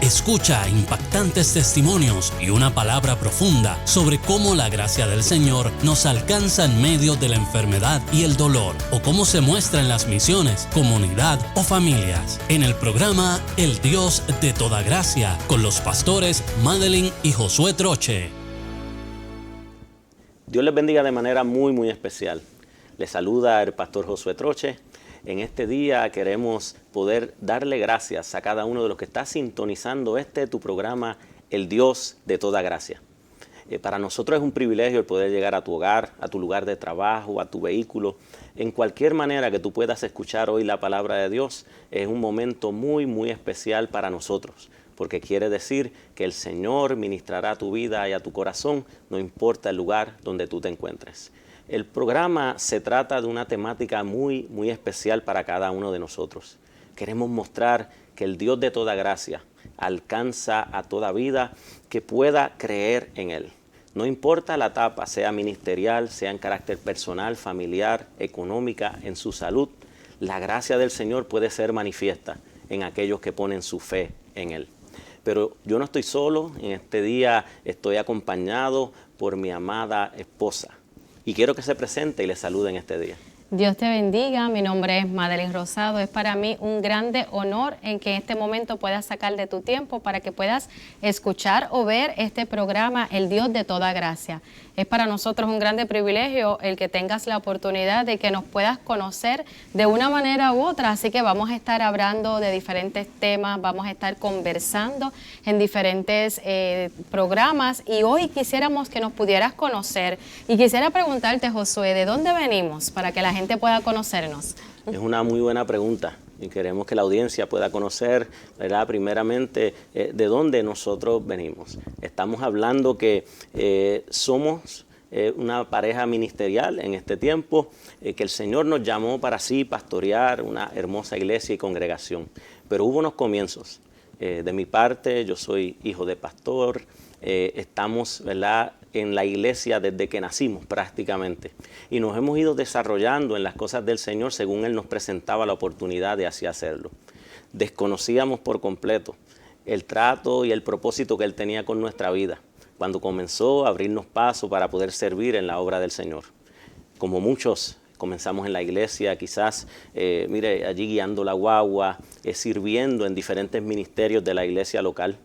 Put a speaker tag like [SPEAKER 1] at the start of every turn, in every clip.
[SPEAKER 1] Escucha impactantes testimonios y una palabra profunda sobre cómo la gracia del Señor nos alcanza en medio de la enfermedad y el dolor, o cómo se muestra en las misiones, comunidad o familias. En el programa El Dios de toda gracia, con los pastores Madeline y Josué Troche.
[SPEAKER 2] Dios les bendiga de manera muy especial. Les saluda el pastor Josué Troche. En este día queremos poder darle gracias a cada uno de los que está sintonizando tu programa, El Dios de toda gracia. Para nosotros es un privilegio el poder llegar a tu hogar, a tu lugar de trabajo, a tu vehículo. En cualquier manera que tú puedas escuchar hoy la palabra de Dios, es un momento muy especial para nosotros, porque quiere decir que el Señor ministrará a tu vida y a tu corazón, no importa el lugar donde tú te encuentres. El programa se trata de una temática muy especial para cada uno de nosotros. Queremos mostrar que el Dios de toda gracia alcanza a toda vida que pueda creer en Él. No importa la etapa, sea ministerial, sea en carácter personal, familiar, económica, en su salud, la gracia del Señor puede ser manifiesta en aquellos que ponen su fe en Él. Pero yo no estoy solo, en este día estoy acompañado por mi amada esposa. Y quiero que se presente y le salude en este día.
[SPEAKER 3] Dios te bendiga, mi nombre es Madeline Rosado. Es para mí un grande honor en que en este momento puedas sacar de tu tiempo para que puedas escuchar o ver este programa, El Dios de toda gracia. Es para nosotros un grande privilegio el que tengas la oportunidad de que nos puedas conocer de una manera u otra. Así que vamos a estar hablando de diferentes temas, vamos a estar conversando en diferentes programas. Y hoy quisiéramos que nos pudieras conocer. Y quisiera preguntarte, Josué, ¿de dónde venimos para que la gente pueda conocernos?
[SPEAKER 2] Es una muy buena pregunta y queremos que la audiencia pueda conocer, ¿verdad?, primeramente de dónde nosotros venimos. Estamos hablando que somos una pareja ministerial en este tiempo, que el Señor nos llamó para sí pastorear una hermosa iglesia y congregación. Pero hubo unos comienzos. De mi parte, yo soy hijo de pastor, estamos, ¿verdad?, en la iglesia desde que nacimos prácticamente, y nos hemos ido desarrollando en las cosas del Señor según Él nos presentaba la oportunidad de así hacerlo. Desconocíamos por completo el trato y el propósito que Él tenía con nuestra vida cuando comenzó a abrirnos paso para poder servir en la obra del Señor. Como muchos, comenzamos en la iglesia, quizás, allí guiando la guagua, sirviendo en diferentes ministerios de la iglesia local.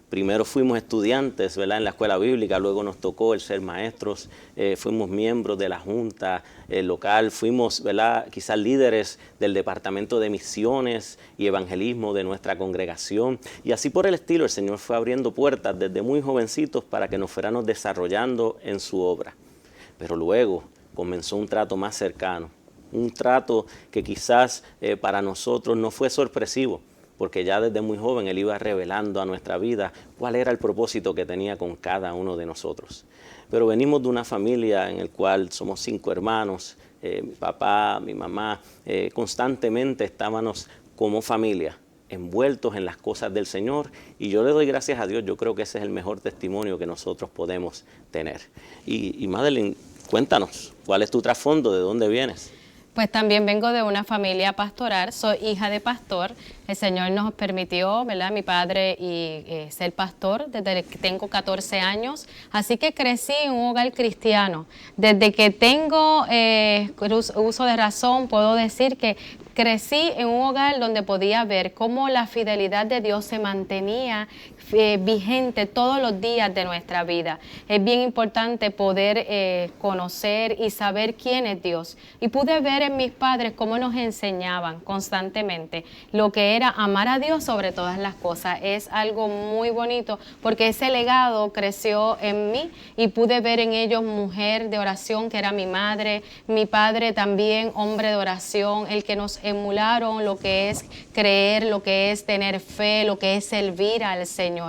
[SPEAKER 2] Primero fuimos estudiantes, ¿verdad?, en la escuela bíblica, luego nos tocó el ser maestros, fuimos miembros de la junta local, fuimos, ¿verdad?, quizás líderes del departamento de misiones y evangelismo de nuestra congregación. Y así por el estilo, el Señor fue abriendo puertas desde muy jovencitos para que nos fuéramos desarrollando en su obra. Pero luego comenzó un trato más cercano, un trato que quizás para nosotros no fue sorpresivo, porque ya desde muy joven Él iba revelando a nuestra vida cuál era el propósito que tenía con cada uno de nosotros. Pero venimos de una familia en la cual somos 5 hermanos, mi papá, mi mamá, constantemente estábamos como familia envueltos en las cosas del Señor, y yo le doy gracias a Dios. Yo creo que ese es el mejor testimonio que nosotros podemos tener. Y Madeline, cuéntanos, ¿cuál es tu trasfondo? ¿De dónde vienes?
[SPEAKER 3] Pues también vengo de una familia pastoral, soy hija de pastor. El Señor nos permitió, ¿verdad?, mi padre ser pastor desde que tengo 14 años. Así que crecí en un hogar cristiano. Desde que tengo uso de razón, puedo decir que crecí en un hogar donde podía ver cómo la fidelidad de Dios se mantenía vigente todos los días de nuestra vida. Es bien importante poder conocer y saber quién es Dios. Y pude ver en mis padres cómo nos enseñaban constantemente lo que era amar a Dios sobre todas las cosas. Es algo muy bonito porque ese legado creció en mí y pude ver en ellos mujer de oración, que era mi madre, mi padre también hombre de oración, el que nos emularon lo que es creer, lo que es tener fe, lo que es servir al Señor.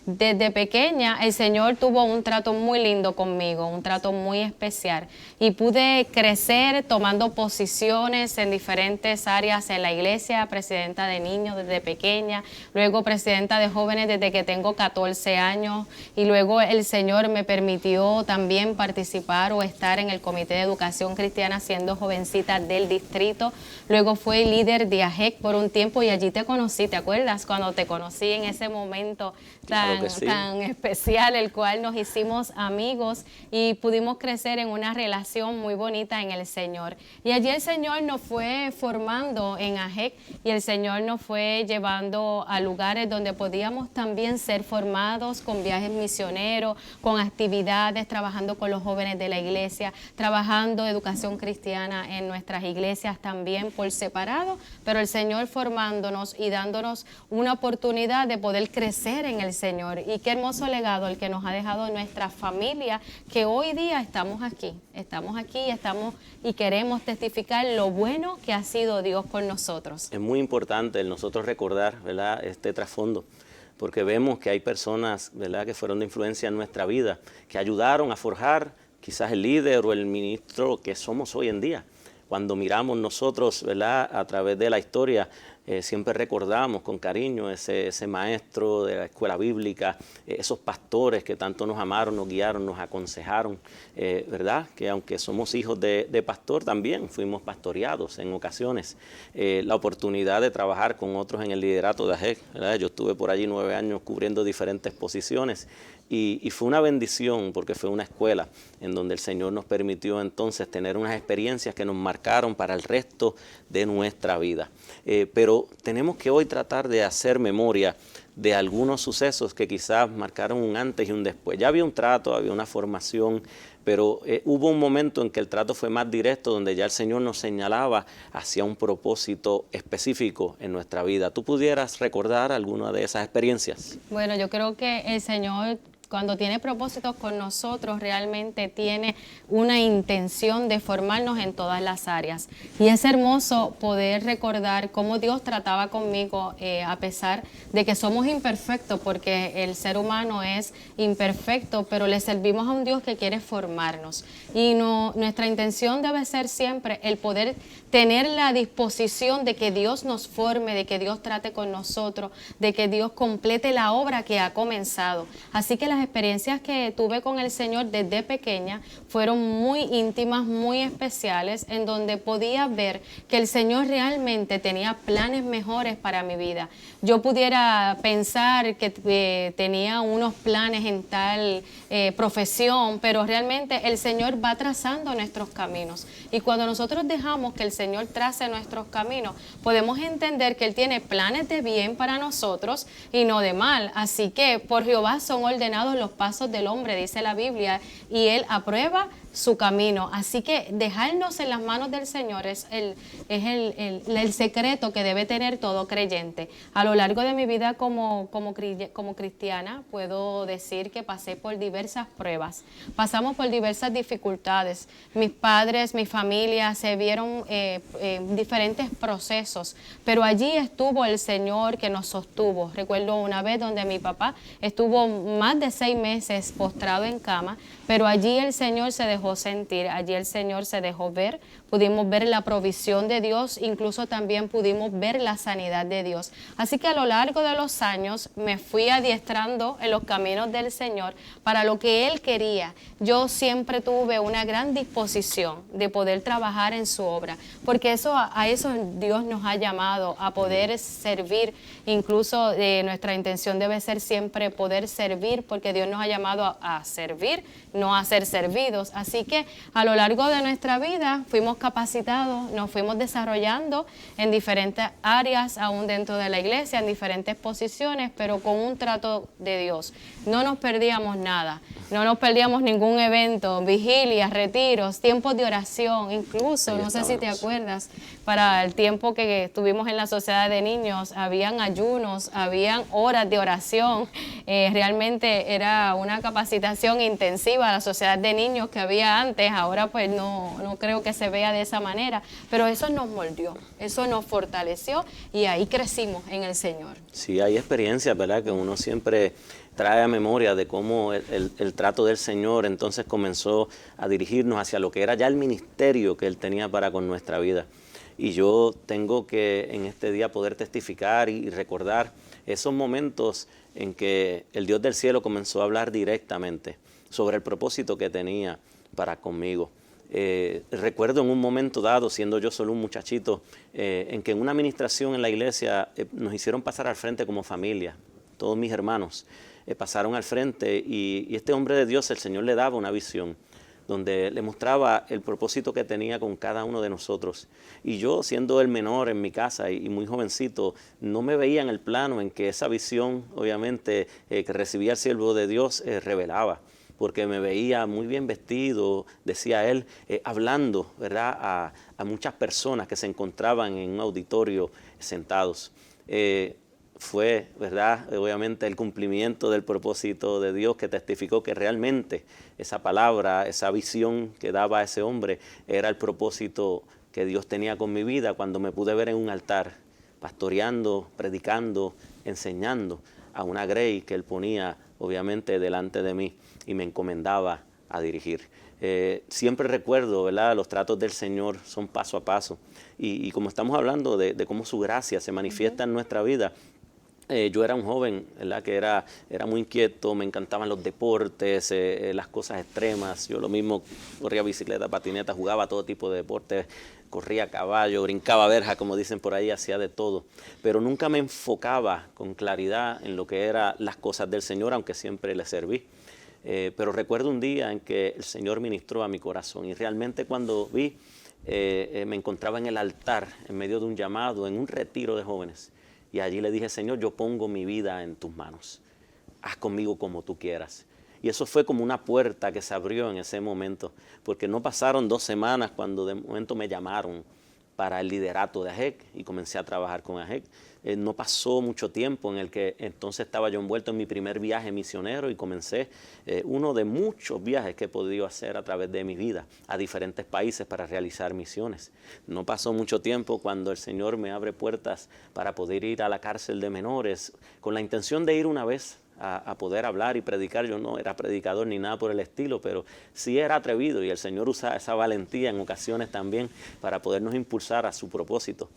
[SPEAKER 3] desde pequeña el Señor tuvo un trato muy lindo conmigo, un trato muy especial, y pude crecer tomando posiciones en diferentes áreas en la iglesia, presidenta de niños desde pequeña, luego presidenta de jóvenes desde que tengo 14 años, y luego el Señor me permitió también participar o estar en el Comité de Educación Cristiana siendo jovencita del distrito. Luego fui líder de AJEC por un tiempo y allí te conocí, ¿te acuerdas? Cuando te conocí en ese momento tan especial, el cual nos hicimos amigos y pudimos crecer en una relación muy bonita en el Señor. Y allí el Señor nos fue formando en AJEC y el Señor nos fue llevando a lugares donde podíamos también ser formados con viajes misioneros, con actividades, trabajando con los jóvenes de la iglesia, trabajando educación cristiana en nuestras iglesias también por separado, pero el Señor formándonos y dándonos una oportunidad de poder crecer en el Señor. Y qué hermoso legado el que nos ha dejado nuestra familia, que hoy día estamos aquí y queremos testificar lo bueno que ha sido Dios con nosotros.
[SPEAKER 2] Es muy importante el nosotros recordar, ¿verdad?, este trasfondo, porque vemos que hay personas, ¿verdad?, que fueron de influencia en nuestra vida, que ayudaron a forjar quizás el líder o el ministro que somos hoy en día. Cuando miramos nosotros, ¿verdad?, a través de la historia, siempre recordamos con cariño ese maestro de la escuela bíblica, esos pastores que tanto nos amaron, nos guiaron, nos aconsejaron, ¿verdad? Que aunque somos hijos de pastor, también fuimos pastoreados en ocasiones. La oportunidad de trabajar con otros en el liderato de AJEC, ¿verdad? Yo estuve por allí 9 años cubriendo diferentes posiciones y fue una bendición porque fue una escuela en donde el Señor nos permitió entonces tener unas experiencias que nos marcaron para el resto de nuestra vida. Pero tenemos que hoy tratar de hacer memoria de algunos sucesos que quizás marcaron un antes y un después. Ya había un trato, había una formación, pero hubo un momento en que el trato fue más directo, donde ya el Señor nos señalaba hacia un propósito específico en nuestra vida. ¿Tú pudieras recordar alguna de esas experiencias?
[SPEAKER 3] Bueno, yo creo que el Señor, cuando tiene propósitos con nosotros, realmente tiene una intención de formarnos en todas las áreas. Y es hermoso poder recordar cómo Dios trataba conmigo a pesar de que somos imperfectos, porque el ser humano es imperfecto, pero le servimos a un Dios que quiere formarnos. Y nuestra intención debe ser siempre el poder tener la disposición de que Dios nos forme, de que Dios trate con nosotros, de que Dios complete la obra que ha comenzado. Así que las experiencias que tuve con el Señor desde pequeña fueron muy íntimas, muy especiales, en donde podía ver que el Señor realmente tenía planes mejores para mi vida. Yo pudiera pensar que tenía unos planes en tal profesión, pero realmente el Señor va trazando nuestros caminos. Y cuando nosotros dejamos que el Señor trace nuestros caminos, podemos entender que Él tiene planes de bien para nosotros y no de mal. Así que por Jehová son ordenados los pasos del hombre, dice la Biblia, y Él aprueba su camino. Así que dejarnos en las manos del Señor es el secreto que debe tener todo creyente. A lo largo de mi vida como cristiana, puedo decir que pasé por diversas pruebas. Pasamos por diversas dificultades. Mis padres, mi familia se vieron diferentes procesos, pero allí estuvo el Señor que nos sostuvo. Recuerdo una vez donde mi papá estuvo más de 6 meses postrado en cama, pero allí el Señor se dejó sentir, allí el Señor se dejó ver, pudimos ver la provisión de Dios, incluso también pudimos ver la sanidad de Dios. Así que a lo largo de los años me fui adiestrando en los caminos del Señor para lo que Él quería. Yo siempre tuve una gran disposición de poder trabajar en su obra, porque a eso Dios nos ha llamado, a poder servir. Incluso nuestra intención debe ser siempre poder servir, porque Dios nos ha llamado a servir, no a ser servidos. Así que a lo largo de nuestra vida fuimos capacitados, nos fuimos desarrollando en diferentes áreas, aún dentro de la iglesia, en diferentes posiciones, pero con un trato de Dios. No nos perdíamos nada, no nos perdíamos ningún evento, vigilias, retiros, tiempos de oración, incluso, no sé si te acuerdas, para el tiempo que estuvimos en la sociedad de niños, habían ayunos, habían horas de oración. Realmente era una capacitación intensiva a la sociedad de niños que había antes. Ahora pues no creo que se vea de esa manera, pero eso nos moldeó, eso nos fortaleció y ahí crecimos en el Señor.
[SPEAKER 2] Sí, hay experiencias, ¿verdad?, que uno siempre trae a memoria de cómo el trato del Señor entonces comenzó a dirigirnos hacia lo que era ya el ministerio que Él tenía para con nuestra vida. Y yo tengo que en este día poder testificar y recordar esos momentos en que el Dios del cielo comenzó a hablar directamente sobre el propósito que tenía para conmigo. Recuerdo en un momento dado, siendo yo solo un muchachito, en que en una administración en la iglesia nos hicieron pasar al frente como familia, todos mis hermanos pasaron al frente y este hombre de Dios, el Señor le daba una visión donde le mostraba el propósito que tenía con cada uno de nosotros. Y yo, siendo el menor en mi casa y muy jovencito, no me veía en el plano en que esa visión, obviamente, que recibía el siervo de Dios, revelaba, porque me veía muy bien vestido, decía él, hablando, ¿verdad?, a muchas personas que se encontraban en un auditorio sentados. Fue, ¿verdad?, obviamente el cumplimiento del propósito de Dios que testificó que realmente esa palabra, esa visión que daba a ese hombre era el propósito que Dios tenía con mi vida cuando me pude ver en un altar, pastoreando, predicando, enseñando a una grey que Él ponía obviamente delante de mí y me encomendaba a dirigir. Siempre recuerdo, ¿verdad?, los tratos del Señor son paso a paso y como estamos hablando de cómo su gracia se manifiesta en nuestra vida. Yo era un joven, ¿verdad?, que era muy inquieto, me encantaban los deportes, las cosas extremas. Yo lo mismo corría bicicleta, patineta, jugaba todo tipo de deportes, corría a caballo, brincaba verja, como dicen por ahí, hacía de todo. Pero nunca me enfocaba con claridad en lo que eran las cosas del Señor, aunque siempre le serví. Pero recuerdo un día en que el Señor ministró a mi corazón y realmente cuando vi, me encontraba en el altar, en medio de un llamado, en un retiro de jóvenes. Y allí le dije, Señor, yo pongo mi vida en tus manos. Haz conmigo como tú quieras. Y eso fue como una puerta que se abrió en ese momento, porque no pasaron 2 semanas cuando de momento me llamaron para el liderato de AGEC y comencé a trabajar con AGEC. No pasó mucho tiempo en el que entonces estaba yo envuelto en mi primer viaje misionero y comencé uno de muchos viajes que he podido hacer a través de mi vida a diferentes países para realizar misiones. No pasó mucho tiempo cuando el Señor me abre puertas para poder ir a la cárcel de menores con la intención de ir una vez a poder hablar y predicar. Yo no era predicador ni nada por el estilo, pero sí era atrevido y el Señor usa esa valentía en ocasiones también para podernos impulsar a su propósito.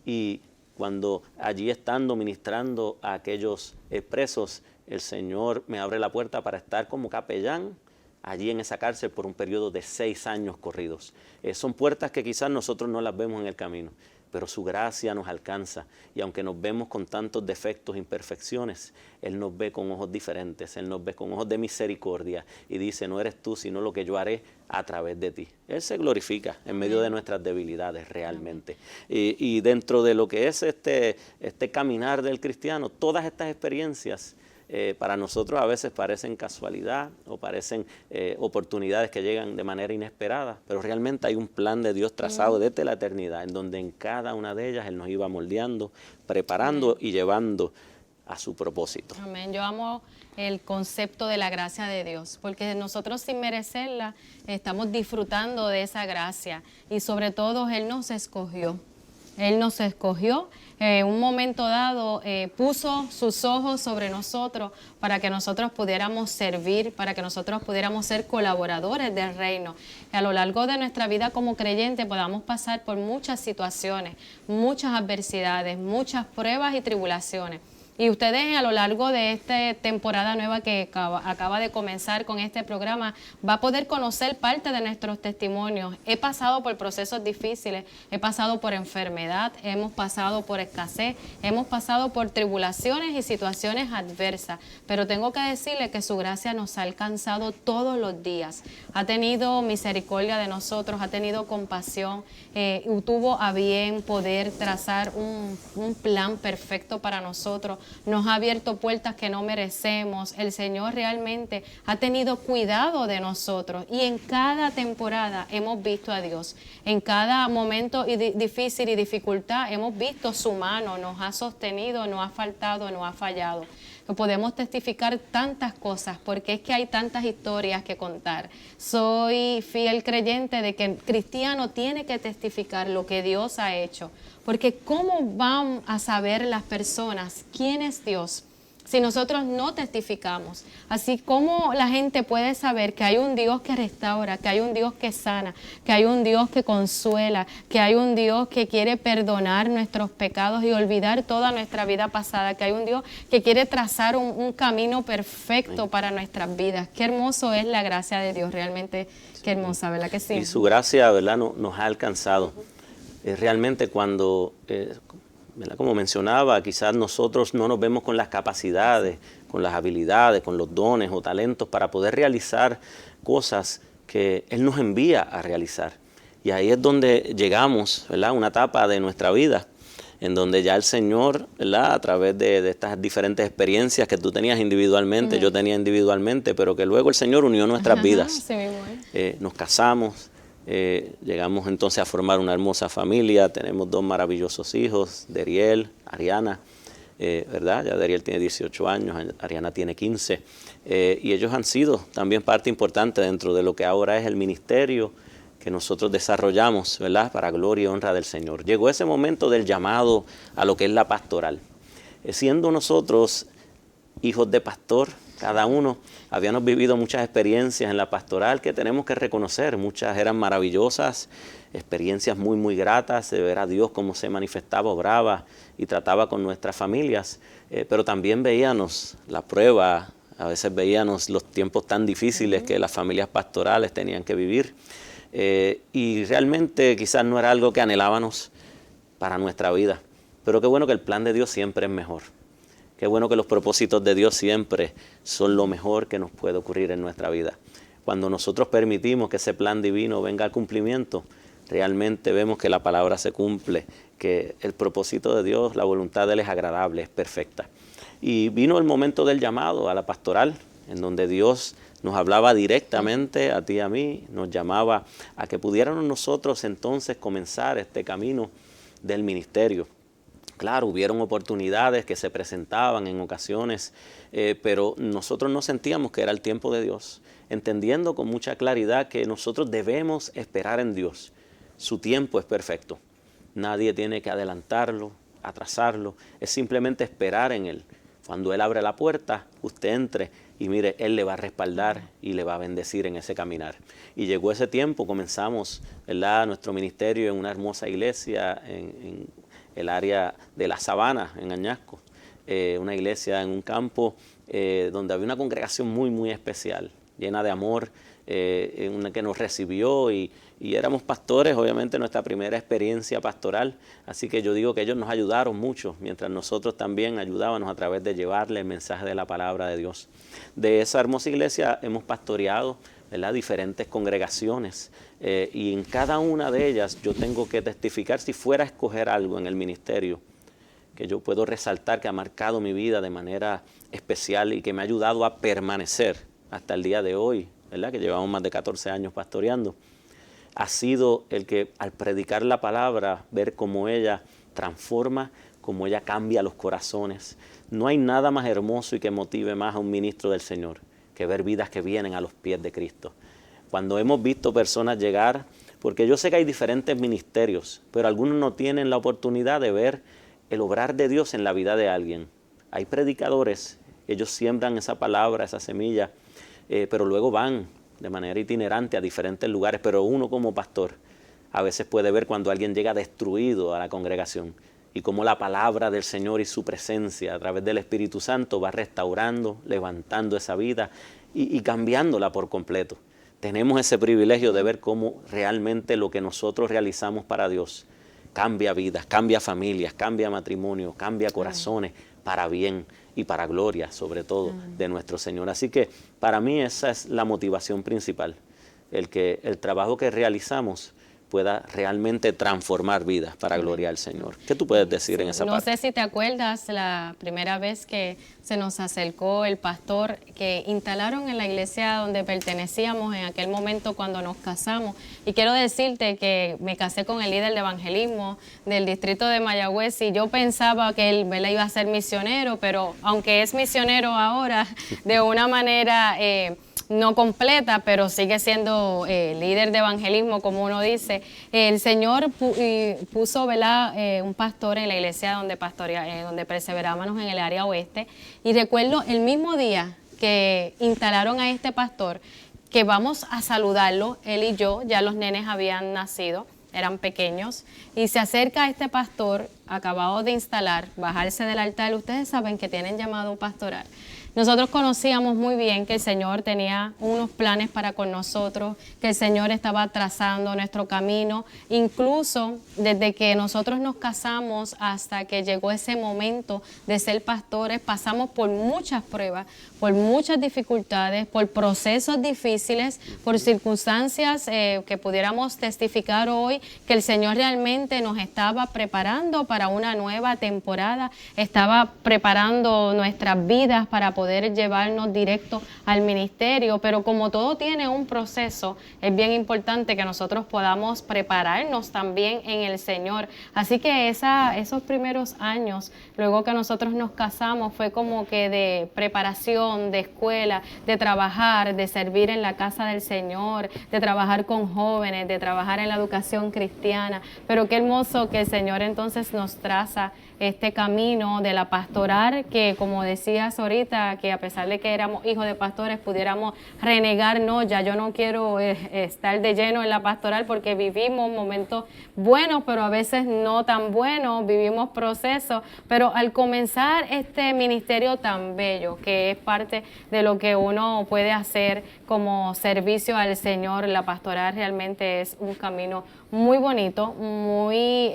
[SPEAKER 2] Y cuando allí estando ministrando a aquellos presos, el Señor me abre la puerta para estar como capellán allí en esa cárcel por un periodo de 6 años corridos. Son puertas que quizás nosotros no las vemos en el camino, pero su gracia nos alcanza y aunque nos vemos con tantos defectos e imperfecciones, Él nos ve con ojos diferentes, Él nos ve con ojos de misericordia y dice, no eres tú, sino lo que yo haré a través de ti. Él se glorifica en medio de nuestras debilidades realmente. Y dentro de lo que es este caminar del cristiano, todas estas experiencias para nosotros a veces parecen casualidad o parecen oportunidades que llegan de manera inesperada, pero realmente hay un plan de Dios trazado desde la eternidad, en donde en cada una de ellas Él nos iba moldeando, preparando y llevando a su propósito.
[SPEAKER 3] Amén. Yo amo el concepto de la gracia de Dios, porque nosotros sin merecerla estamos disfrutando de esa gracia y sobre todo Él nos escogió. Él nos escogió, en un momento dado puso sus ojos sobre nosotros para que nosotros pudiéramos servir, para que nosotros pudiéramos ser colaboradores del reino. Y a lo largo de nuestra vida como creyentes podamos pasar por muchas situaciones, muchas adversidades, muchas pruebas y tribulaciones. Y ustedes a lo largo de esta temporada nueva que acaba de comenzar con este programa, va a poder conocer parte de nuestros testimonios. He pasado por procesos difíciles, he pasado por enfermedad, hemos pasado por escasez, hemos pasado por tribulaciones y situaciones adversas. Pero tengo que decirle que su gracia nos ha alcanzado todos los días. Ha tenido misericordia de nosotros, ha tenido compasión, tuvo a bien poder trazar un plan perfecto para nosotros. nos ha abierto puertas que no merecemos. El Señor realmente ha tenido cuidado de nosotros y en cada temporada hemos visto a Dios. En cada momento difícil y dificultad hemos visto su mano, nos ha sostenido, no ha faltado, no ha fallado. Podemos testificar tantas cosas porque es que hay tantas historias que contar. Soy fiel creyente de que el cristiano tiene que testificar lo que Dios ha hecho, porque ¿cómo van a saber las personas quién es Dios si nosotros no testificamos? Así como la gente puede saber que hay un Dios que restaura, que hay un Dios que sana, que hay un Dios que consuela, que hay un Dios que quiere perdonar nuestros pecados y olvidar toda nuestra vida pasada, que hay un Dios que quiere trazar un camino perfecto para nuestras vidas. Qué hermoso es la gracia de Dios, realmente qué hermosa, ¿verdad que sí?
[SPEAKER 2] Y su gracia, ¿verdad?, nos ha alcanzado. Realmente cuando... ¿verdad? Como mencionaba, quizás nosotros no nos vemos con las capacidades, con las habilidades, con los dones o talentos para poder realizar cosas que Él nos envía a realizar. Y ahí es donde llegamos, ¿verdad?, a una etapa de nuestra vida en donde ya el Señor, ¿verdad?, a través de estas diferentes experiencias que tú tenías individualmente, yo tenía individualmente, pero que luego el Señor unió nuestras vidas.
[SPEAKER 3] Sí,
[SPEAKER 2] nos casamos. Llegamos entonces a formar una hermosa familia, tenemos 2 maravillosos hijos, Deriel, Ariana, ¿verdad? Ya Deriel tiene 18 años, Ariana tiene 15, y ellos han sido también parte importante dentro de lo que ahora es el ministerio que nosotros desarrollamos, ¿verdad?, para gloria y honra del Señor. Llegó ese momento del llamado a lo que es la pastoral. Siendo nosotros hijos de pastor, cada uno habíamos vivido muchas experiencias en la pastoral que tenemos que reconocer. Muchas eran maravillosas, experiencias muy, muy gratas de ver a Dios cómo se manifestaba, obraba y trataba con nuestras familias. Pero también veíamos la prueba, a veces veíamos los tiempos tan difíciles que las familias pastorales tenían que vivir. Y realmente quizás no era algo que anhelábamos para nuestra vida. Pero qué bueno que el plan de Dios siempre es mejor. Qué bueno que los propósitos de Dios siempre son lo mejor que nos puede ocurrir en nuestra vida. Cuando nosotros permitimos que ese plan divino venga al cumplimiento, realmente vemos que la palabra se cumple, que el propósito de Dios, la voluntad de Él es agradable, es perfecta. Y vino el momento del llamado a la pastoral, en donde Dios nos hablaba directamente a ti y a mí, nos llamaba a que pudiéramos nosotros entonces comenzar este camino del ministerio. Claro, hubieron oportunidades que se presentaban en ocasiones, pero nosotros no sentíamos que era el tiempo de Dios, entendiendo con mucha claridad que nosotros debemos esperar en Dios. Su tiempo es perfecto. Nadie tiene que adelantarlo, atrasarlo, es simplemente esperar en Él. Cuando Él abre la puerta, usted entre y mire, Él le va a respaldar y le va a bendecir en ese caminar. Y llegó ese tiempo, comenzamos, ¿verdad?, nuestro ministerio en una hermosa iglesia en el área de la Sabana, en Añasco, una iglesia en un campo donde había una congregación muy, muy especial, llena de amor, una que nos recibió y éramos pastores, obviamente nuestra primera experiencia pastoral, así que yo digo que ellos nos ayudaron mucho, mientras nosotros también ayudábamos a través de llevarle el mensaje de la palabra de Dios. De esa hermosa iglesia hemos pastoreado, ¿verdad?, diferentes congregaciones, y en cada una de ellas yo tengo que testificar, si fuera a escoger algo en el ministerio, que yo puedo resaltar que ha marcado mi vida de manera especial y que me ha ayudado a permanecer hasta el día de hoy, ¿verdad?, que llevamos más de 14 años pastoreando, ha sido el que al predicar la palabra, ver cómo ella transforma, cómo ella cambia los corazones. No hay nada más hermoso y que motive más a un ministro del Señor que ver vidas que vienen a los pies de Cristo. Cuando hemos visto personas llegar, porque yo sé que hay diferentes ministerios, pero algunos no tienen la oportunidad de ver el obrar de Dios en la vida de alguien. Hay predicadores, ellos siembran esa palabra, esa semilla, pero luego van de manera itinerante a diferentes lugares, pero uno como pastor a veces puede ver cuando alguien llega destruido a la congregación y cómo la palabra del Señor y su presencia a través del Espíritu Santo va restaurando, levantando esa vida y cambiándola por completo. Tenemos ese privilegio de ver cómo realmente lo que nosotros realizamos para Dios cambia vidas, cambia familias, cambia matrimonios, cambia corazones para bien y para gloria, sobre todo, de nuestro Señor. Así que para mí esa es la motivación principal, el que el trabajo que realizamos pueda realmente transformar vidas para gloria al Señor. ¿Qué tú puedes decir en esa parte?
[SPEAKER 3] No sé si te acuerdas la primera vez que se nos acercó el pastor que instalaron en la iglesia donde pertenecíamos en aquel momento cuando nos casamos. Y quiero decirte que me casé con el líder de evangelismo del distrito de Mayagüez y yo pensaba que él iba a ser misionero, pero aunque es misionero ahora de una manera no completa, pero sigue siendo líder de evangelismo, como uno dice. El Señor puso, ¿verdad?, un pastor en la iglesia donde perseverábamos en el área oeste. Y recuerdo el mismo día que instalaron a este pastor, que vamos a saludarlo, él y yo, ya los nenes habían nacido, eran pequeños, y se acerca a este pastor, acabado de instalar, bajarse del altar. Ustedes saben que tienen llamado pastoral. Nosotros conocíamos muy bien que el Señor tenía unos planes para con nosotros, que el Señor estaba trazando nuestro camino, incluso desde que nosotros nos casamos hasta que llegó ese momento de ser pastores, pasamos por muchas pruebas, por muchas dificultades, por procesos difíciles, por circunstancias que pudiéramos testificar hoy, que el Señor realmente nos estaba preparando para una nueva temporada, estaba preparando nuestras vidas para poder llevarnos directo al ministerio, pero como todo tiene un proceso, es bien importante que nosotros podamos prepararnos también en el Señor. Así que esos primeros años, luego que nosotros nos casamos, fue como que de preparación, de escuela, de trabajar, de servir en la casa del Señor, de trabajar con jóvenes, de trabajar en la educación cristiana. Pero qué hermoso que el Señor entonces nos traza este camino de la pastoral, que como decías ahorita, que a pesar de que éramos hijos de pastores, pudiéramos renegar, no, ya yo no quiero estar de lleno en la pastoral, porque vivimos momentos buenos, pero a veces no tan buenos, vivimos procesos, pero al comenzar este ministerio tan bello, que es parte de lo que uno puede hacer como servicio al Señor, la pastoral realmente es un camino muy bonito, muy,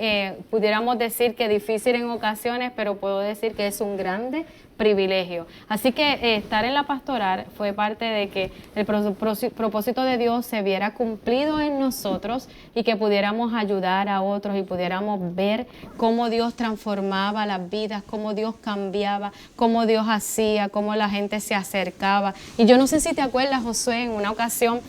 [SPEAKER 3] pudiéramos decir que difícil en ocasiones, pero puedo decir que es un grande privilegio. Así que estar en la pastoral fue parte de que el propósito de Dios se viera cumplido en nosotros y que pudiéramos ayudar a otros y pudiéramos ver cómo Dios transformaba las vidas, cómo Dios cambiaba, cómo Dios hacía, cómo la gente se acercaba. Y yo no sé si te acuerdas, Josué, en una ocasión,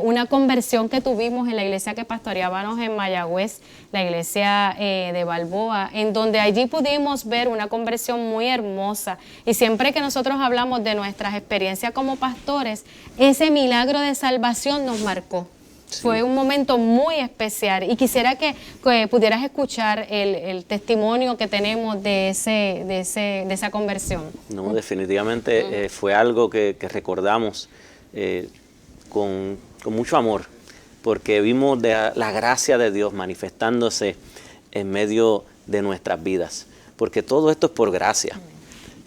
[SPEAKER 3] una conversión que tuvimos en la iglesia que pastoreábamos en Mayagüez, la iglesia de Balboa, en donde allí pudimos ver una conversión muy hermosa. Y siempre que nosotros hablamos de nuestras experiencias como pastores, ese milagro de salvación nos marcó. Sí. Fue un momento muy especial y quisiera que pudieras escuchar el testimonio que tenemos de esa conversión.
[SPEAKER 2] No, definitivamente fue algo que recordamos con mucho amor, porque vimos la gracia de Dios manifestándose en medio de nuestras vidas, porque todo esto es por gracia.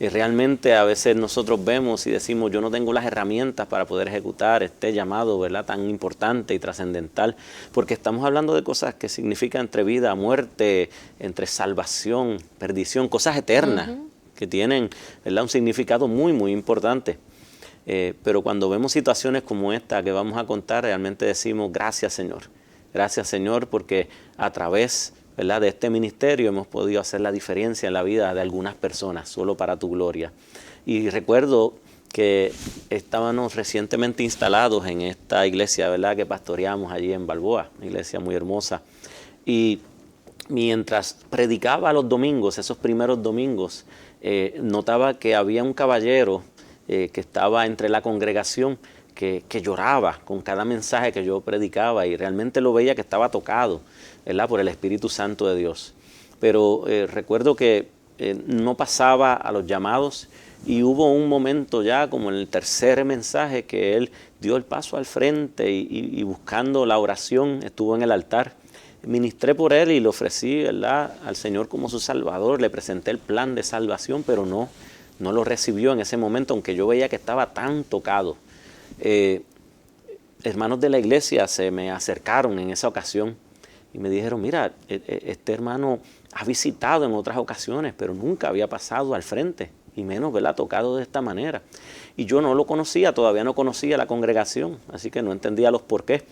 [SPEAKER 2] Y realmente a veces nosotros vemos y decimos, yo no tengo las herramientas para poder ejecutar este llamado, ¿verdad?, tan importante y trascendental, porque estamos hablando de cosas que significan entre vida, muerte, entre salvación, perdición, cosas eternas que tienen, ¿verdad?, un significado muy, muy importante. Pero cuando vemos situaciones como esta que vamos a contar, realmente decimos, gracias Señor, porque a través, ¿verdad?, de este ministerio hemos podido hacer la diferencia en la vida de algunas personas, solo para tu gloria. Y recuerdo que estábamos recientemente instalados en esta iglesia, ¿verdad?, que pastoreamos allí en Balboa, una iglesia muy hermosa. Y mientras predicaba los domingos, esos primeros domingos, notaba que había un caballero que estaba entre la congregación que lloraba con cada mensaje que yo predicaba, y realmente lo veía que estaba tocado, ¿verdad?, por el Espíritu Santo de Dios. Pero recuerdo que no pasaba a los llamados, y hubo un momento ya como en el tercer mensaje que él dio el paso al frente y buscando la oración estuvo en el altar. Ministré por él y le ofrecí, ¿verdad?, al Señor como su Salvador, le presenté el plan de salvación, pero no lo recibió en ese momento, aunque yo veía que estaba tan tocado. Hermanos de la iglesia se me acercaron en esa ocasión y me dijeron, mira, este hermano ha visitado en otras ocasiones, pero nunca había pasado al frente, y menos, ¿verdad?, tocado de esta manera. Y yo no lo conocía, todavía no conocía la congregación, así que no entendía los porqués.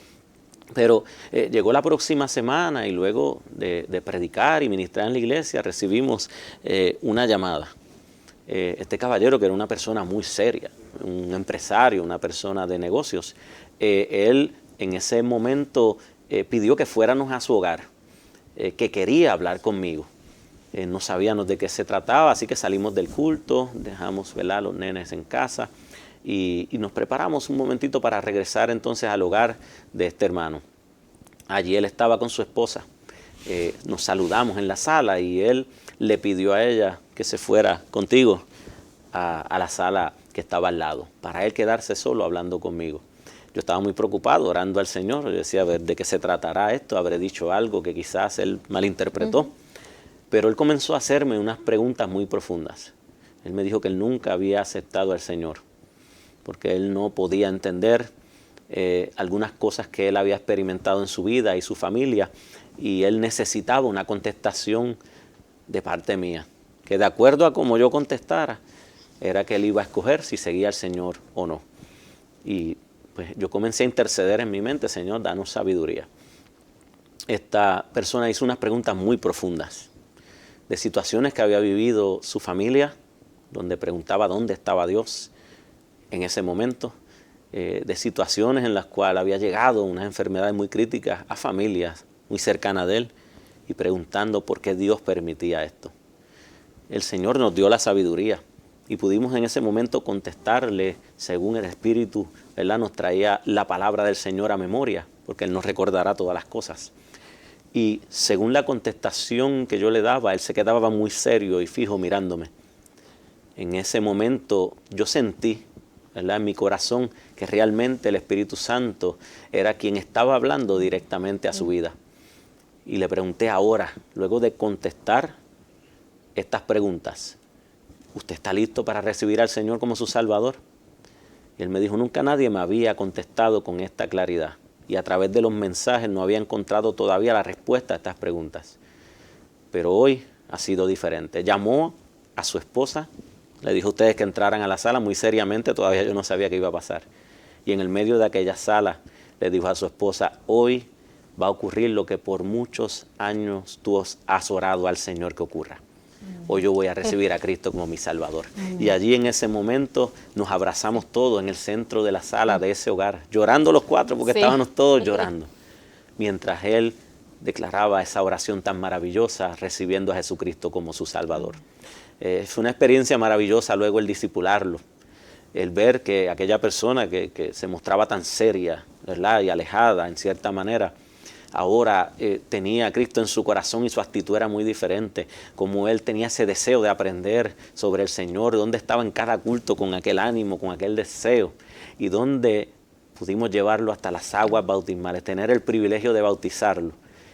[SPEAKER 2] Pero llegó la próxima semana y luego de predicar y ministrar en la iglesia recibimos una llamada. Este caballero, que era una persona muy seria, un empresario, una persona de negocios, él en ese momento pidió que fuéramos a su hogar, que quería hablar conmigo. No sabíamos de qué se trataba, así que salimos del culto, dejamos, ¿verdad?, los nenes en casa y nos preparamos un momentito para regresar entonces al hogar de este hermano. Allí él estaba con su esposa, nos saludamos en la sala y él le pidió a ella que se fuera contigo a la sala que estaba al lado, para él quedarse solo hablando conmigo. Yo estaba muy preocupado, orando al Señor. Yo decía, a ver, ¿de qué se tratará esto? Habré dicho algo que quizás él malinterpretó. Pero él comenzó a hacerme unas preguntas muy profundas. Él me dijo que él nunca había aceptado al Señor, porque él no podía entender algunas cosas que él había experimentado en su vida y su familia, y él necesitaba una contestación de parte mía, que de acuerdo a cómo yo contestara, era que él iba a escoger si seguía al Señor o no. Y pues yo comencé a interceder en mi mente, Señor, danos sabiduría. Esta persona hizo unas preguntas muy profundas de situaciones que había vivido su familia, donde preguntaba dónde estaba Dios en ese momento, de situaciones en las cuales había llegado unas enfermedades muy críticas a familias muy cercanas de él y preguntando por qué Dios permitía esto. El Señor nos dio la sabiduría y pudimos en ese momento contestarle según el Espíritu, ¿verdad?, nos traía la palabra del Señor a memoria, porque Él nos recordará todas las cosas. Y según la contestación que yo le daba, él se quedaba muy serio y fijo mirándome. En ese momento yo sentí, ¿verdad?, en mi corazón que realmente el Espíritu Santo era quien estaba hablando directamente a su vida. Y le pregunté ahora, luego de contestar estas preguntas, ¿usted está listo para recibir al Señor como su Salvador? Y él me dijo, nunca nadie me había contestado con esta claridad. Y a través de los mensajes no había encontrado todavía la respuesta a estas preguntas. Pero hoy ha sido diferente. Llamó a su esposa, le dijo a ustedes que entraran a la sala muy seriamente, todavía yo no sabía qué iba a pasar. Y en el medio de aquella sala le dijo a su esposa, hoy va a ocurrir lo que por muchos años tú has orado al Señor que ocurra. Hoy yo voy a recibir a Cristo como mi Salvador. Y allí en ese momento nos abrazamos todos en el centro de la sala de ese hogar, llorando los cuatro porque estábamos todos llorando, mientras él declaraba esa oración tan maravillosa, recibiendo a Jesucristo como su Salvador. Fue una experiencia maravillosa luego el discipularlo, el ver que aquella persona que se mostraba tan seria, ¿verdad?, y alejada en cierta manera, ahora tenía a Cristo en su corazón y su actitud era muy diferente, como él tenía ese deseo de aprender sobre el Señor, donde estaba en cada culto con aquel ánimo, con aquel deseo, y donde pudimos llevarlo hasta las aguas bautismales, tener el privilegio de bautizarlo,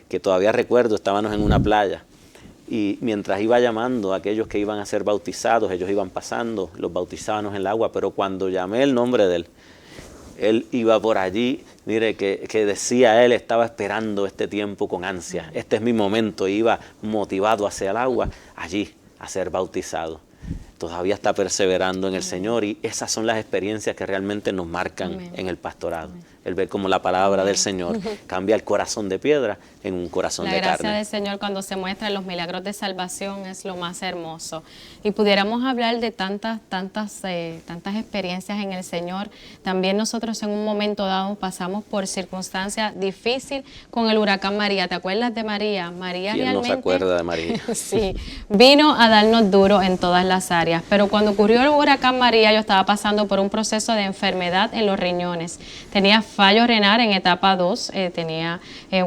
[SPEAKER 2] que todavía recuerdo, estábamos en una playa, y mientras iba llamando a aquellos que iban a ser bautizados, ellos iban pasando, los bautizábamos en el agua, pero cuando llamé el nombre de él iba por allí, mire, que decía él, estaba esperando este tiempo con ansia. Este es mi momento, iba motivado hacia el agua, allí, a ser bautizado. Todavía está perseverando en el Señor y esas son las experiencias que realmente nos marcan en el pastorado. El ver cómo la palabra del Señor cambia el corazón de piedra en un corazón de carne.
[SPEAKER 3] La gracia del Señor cuando se muestra en los milagros de salvación es lo más hermoso. Y pudiéramos hablar de tantas experiencias en el Señor. También nosotros en un momento dado pasamos por circunstancias difíciles con el huracán María. ¿Te acuerdas de María? María
[SPEAKER 2] ¿Quién
[SPEAKER 3] realmente,
[SPEAKER 2] no se acuerda de María?
[SPEAKER 3] Sí, vino a darnos duro en todas las áreas. Pero cuando ocurrió el huracán María, yo estaba pasando por un proceso de enfermedad en los riñones. Tenía fallo renal en etapa 2, tenía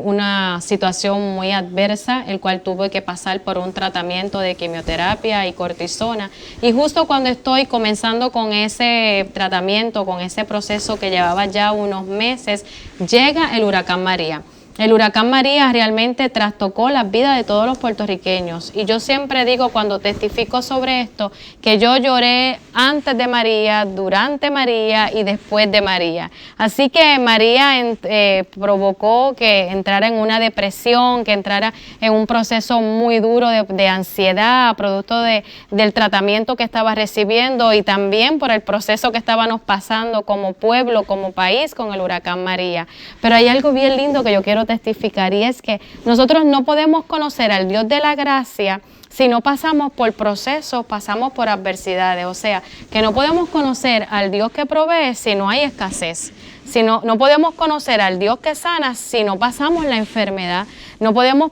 [SPEAKER 3] una situación muy adversa, el cual tuve que pasar por un tratamiento de quimioterapia y cortisona. Y justo cuando estoy comenzando con ese tratamiento, con ese proceso que llevaba ya unos meses, llega el huracán María. El huracán María realmente trastocó las vidas de todos los puertorriqueños. Y yo siempre digo cuando testifico sobre esto, que yo lloré antes de María, durante María y después de María. Así que María provocó que entrara en una depresión, que entrara en un proceso muy duro de ansiedad, producto del tratamiento que estaba recibiendo y también por el proceso que estábamos pasando como pueblo, como país con el huracán María. Pero hay algo bien lindo que yo quiero testificar y es que nosotros no podemos conocer al Dios de la gracia si no pasamos por procesos, pasamos por adversidades. O sea, que no podemos conocer al Dios que provee si no hay escasez. No podemos conocer al Dios que sana si no pasamos la enfermedad. No podemos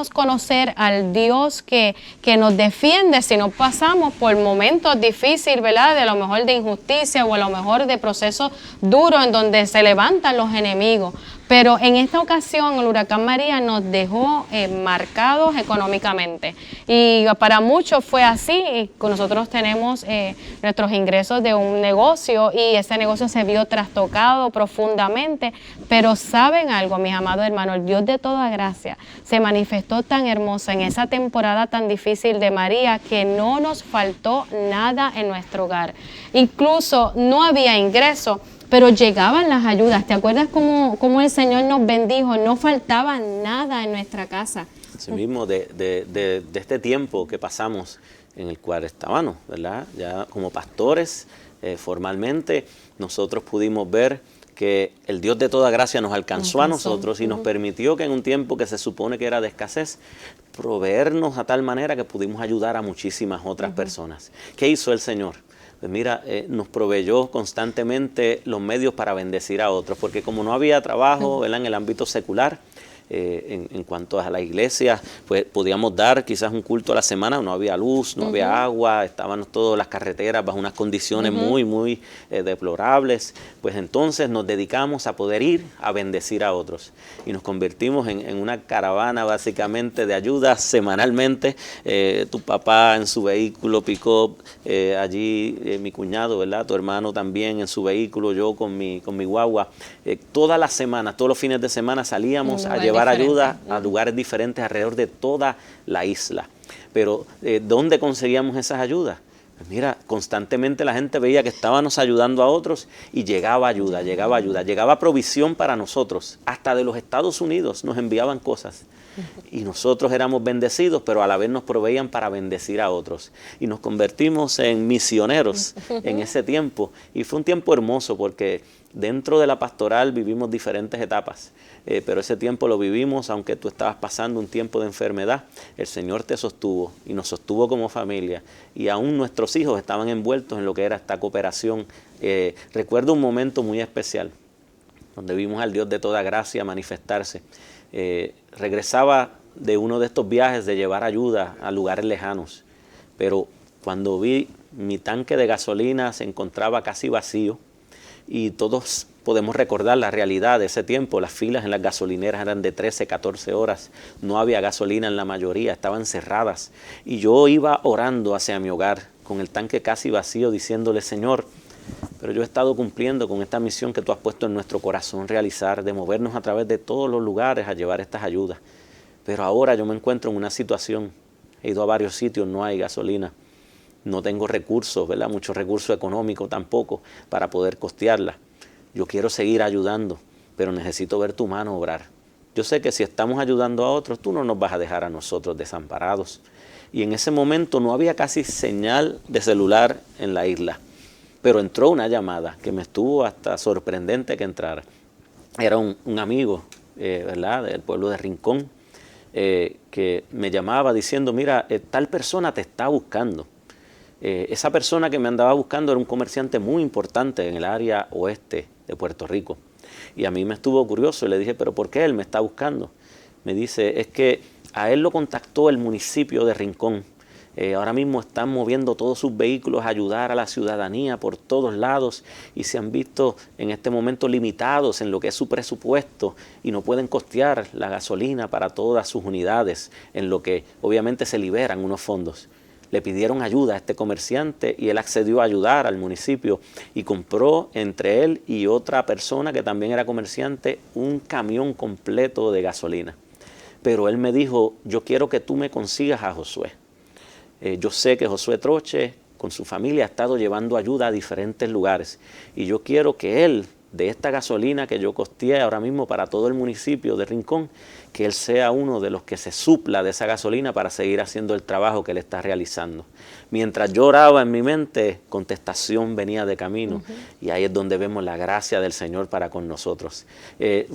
[SPEAKER 3] conocer al Dios que nos defiende si no pasamos por momentos difíciles, ¿verdad? De a lo mejor de injusticia o a lo mejor de procesos duros en donde se levantan los enemigos. Pero en esta ocasión el huracán María nos dejó marcados económicamente y para muchos fue así. Y nosotros tenemos nuestros ingresos de un negocio y ese negocio se vio trastocado profundamente. Pero ¿saben algo, mis amados hermanos? El Dios de toda gracia se manifestó tan hermoso en esa temporada tan difícil de María que no nos faltó nada en nuestro hogar. Incluso no había ingreso, pero llegaban las ayudas. ¿Te acuerdas cómo el Señor nos bendijo? No faltaba nada en nuestra casa.
[SPEAKER 2] Así mismo, de este tiempo que pasamos en el cual estábamos, ¿verdad? Ya como pastores, formalmente, nosotros pudimos ver que el Dios de toda gracia nos alcanzó a nosotros y nos permitió que en un tiempo que se supone que era de escasez, proveernos a tal manera que pudimos ayudar a muchísimas otras personas. ¿Qué hizo el Señor? Pues mira, nos proveyó constantemente los medios para bendecir a otros, porque como no había trabajo, ¿verdad?, en el ámbito secular, en cuanto a la iglesia, pues podíamos dar quizás un culto a la semana, no había luz, no había agua, estaban todas las carreteras bajo unas condiciones muy deplorables. Pues entonces nos dedicamos a poder ir a bendecir a otros y nos convertimos en una caravana básicamente de ayuda semanalmente. Tu papá en su vehículo pick-up, allí mi cuñado, ¿verdad?, tu hermano también en su vehículo, yo con mi guagua. Todas las semanas, todos los fines de semana salíamos a llevar ayuda a lugares diferentes alrededor de toda la isla. Pero ¿dónde conseguíamos esas ayudas? Pues mira, constantemente la gente veía que estábamos ayudando a otros y llegaba ayuda, llegaba provisión para nosotros. Hasta de los Estados Unidos nos enviaban cosas. Y nosotros éramos bendecidos, pero a la vez nos proveían para bendecir a otros. Y nos convertimos en misioneros en ese tiempo. Y fue un tiempo hermoso porque dentro de la pastoral vivimos diferentes etapas. Pero ese tiempo lo vivimos, aunque tú estabas pasando un tiempo de enfermedad, el Señor te sostuvo y nos sostuvo como familia. Y aún nuestros hijos estaban envueltos en lo que era esta cooperación. Recuerdo un momento muy especial, donde vimos al Dios de toda gracia manifestarse. Regresaba de uno de estos viajes de llevar ayuda a lugares lejanos, pero cuando vi mi tanque de gasolina se encontraba casi vacío y todos podemos recordar la realidad de ese tiempo. Las filas en las gasolineras eran de 13, 14 horas, no había gasolina en la mayoría, estaban cerradas y yo iba orando hacia mi hogar con el tanque casi vacío diciéndole: Señor, pero yo he estado cumpliendo con esta misión que tú has puesto en nuestro corazón realizar, de movernos a través de todos los lugares a llevar estas ayudas. Pero ahora yo me encuentro en una situación, he ido a varios sitios, no hay gasolina, no tengo recursos, ¿verdad?, mucho recurso económico tampoco para poder costearla. Yo quiero seguir ayudando, pero necesito ver tu mano obrar. Yo sé que si estamos ayudando a otros, tú no nos vas a dejar a nosotros desamparados. Y en ese momento no había casi señal de celular en la isla. Pero entró una llamada que me estuvo hasta sorprendente que entrara. Era un amigo, ¿verdad?, del pueblo de Rincón, que me llamaba diciendo: mira, tal persona te está buscando. Esa persona que me andaba buscando era un comerciante muy importante en el área oeste de Puerto Rico. Y a mí me estuvo curioso y le dije: ¿pero por qué él me está buscando? Me dice: es que a él lo contactó el municipio de Rincón. Ahora mismo están moviendo todos sus vehículos a ayudar a la ciudadanía por todos lados y se han visto en este momento limitados en lo que es su presupuesto y no pueden costear la gasolina para todas sus unidades, en lo que obviamente se liberan unos fondos. le pidieron ayuda a este comerciante y él accedió a ayudar al municipio y compró entre él y otra persona que también era comerciante un camión completo de gasolina. Pero él me dijo, yo quiero que tú me consigas a Josué. Yo sé que Josué Troche con su familia ha estado llevando ayuda a diferentes lugares y yo quiero que él, de esta gasolina que yo costeé ahora mismo para todo el municipio de Rincón, que él sea uno de los que se supla de esa gasolina para seguir haciendo el trabajo que él está realizando. Mientras yo oraba en mi mente, contestación venía de camino. Y ahí es donde vemos la gracia del Señor para con nosotros.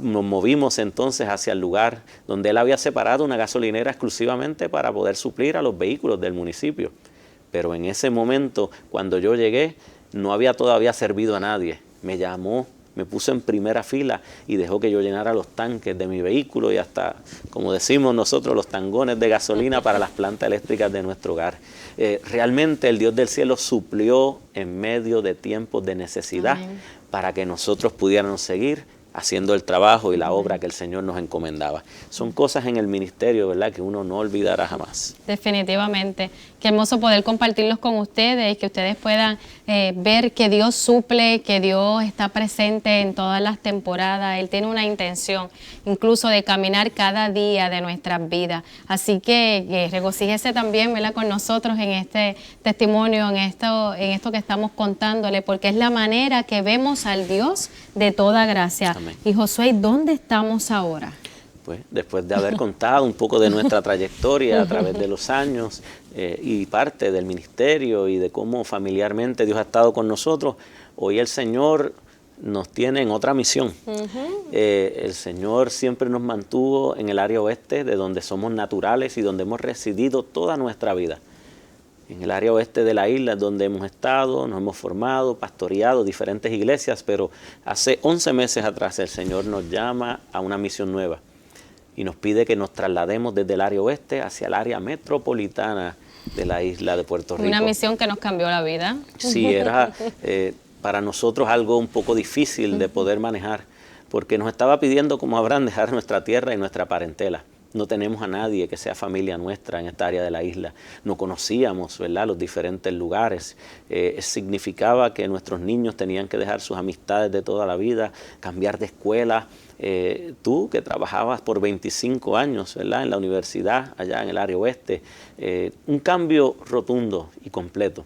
[SPEAKER 2] Nos movimos entonces hacia el lugar donde él había separado una gasolinera exclusivamente para poder suplir a los vehículos del municipio. Pero en ese momento, cuando yo llegué, no había todavía servido a nadie. Me llamó, me puso en primera fila y dejó que yo llenara los tanques de mi vehículo y hasta, como decimos nosotros, los tangones de gasolina para las plantas eléctricas de nuestro hogar. Realmente el Dios del cielo suplió en medio de tiempos de necesidad. Amén. Para que nosotros pudiéramos seguir haciendo el trabajo y la obra que el Señor nos encomendaba. Son cosas en el ministerio, ¿verdad?, que uno no olvidará jamás.
[SPEAKER 3] Definitivamente. Qué hermoso poder compartirlos con ustedes y que ustedes puedan ver que Dios suple, que Dios está presente en todas las temporadas. Él tiene una intención incluso de caminar cada día de nuestras vidas. Así que regocíjese también, ¿verdad?, con nosotros en este testimonio, en esto que estamos contándole, porque es la manera que vemos al Dios de toda gracia. Amén. Y Josué, ¿dónde estamos ahora?
[SPEAKER 2] Pues después de haber contado un poco de nuestra trayectoria a través de los años y parte del ministerio y de cómo familiarmente Dios ha estado con nosotros, hoy el Señor nos tiene en otra misión. El Señor siempre nos mantuvo en el área oeste, de donde somos naturales y donde hemos residido toda nuestra vida. En el área oeste de la isla es donde hemos estado, nos hemos formado, pastoreado diferentes iglesias, pero hace 11 meses atrás el Señor nos llama a una misión nueva y nos pide que nos traslademos desde el área oeste hacia el área metropolitana de la isla de Puerto Rico.
[SPEAKER 3] Una misión que nos cambió la vida.
[SPEAKER 2] Sí, era para nosotros algo un poco difícil de poder manejar, porque nos estaba pidiendo, como Abraham, dejar nuestra tierra y nuestra parentela. No tenemos a nadie que sea familia nuestra en esta área de la isla. No conocíamos, ¿verdad?, los diferentes lugares. Significaba que nuestros niños tenían que dejar sus amistades de toda la vida, cambiar de escuela. Tú que trabajabas por 25 años, ¿verdad?, en la universidad allá en el área oeste, un cambio rotundo y completo,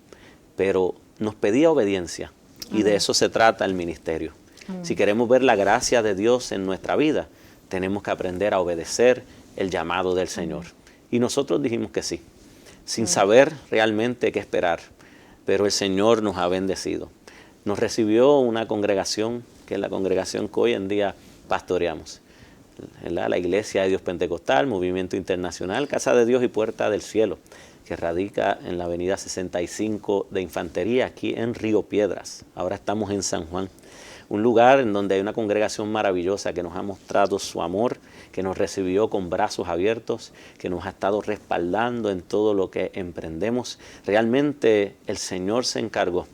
[SPEAKER 2] pero nos pedía obediencia y de eso se trata el ministerio. Si queremos ver la gracia de Dios en nuestra vida, tenemos que aprender a obedecer el llamado del Señor. Y nosotros dijimos que sí, sin saber realmente qué esperar, pero el Señor nos ha bendecido. Nos recibió una congregación, que es la congregación que hoy en día pastoreamos, ¿verdad?, la Iglesia de Dios Pentecostal, Movimiento Internacional, Casa de Dios y Puerta del Cielo, que radica en la avenida 65 de Infantería, aquí en Río Piedras. Ahora estamos en San Juan. Un lugar en donde hay una congregación maravillosa que nos ha mostrado su amor, que nos recibió con brazos abiertos, que nos ha estado respaldando en todo lo que emprendemos. Realmente el Señor se encargó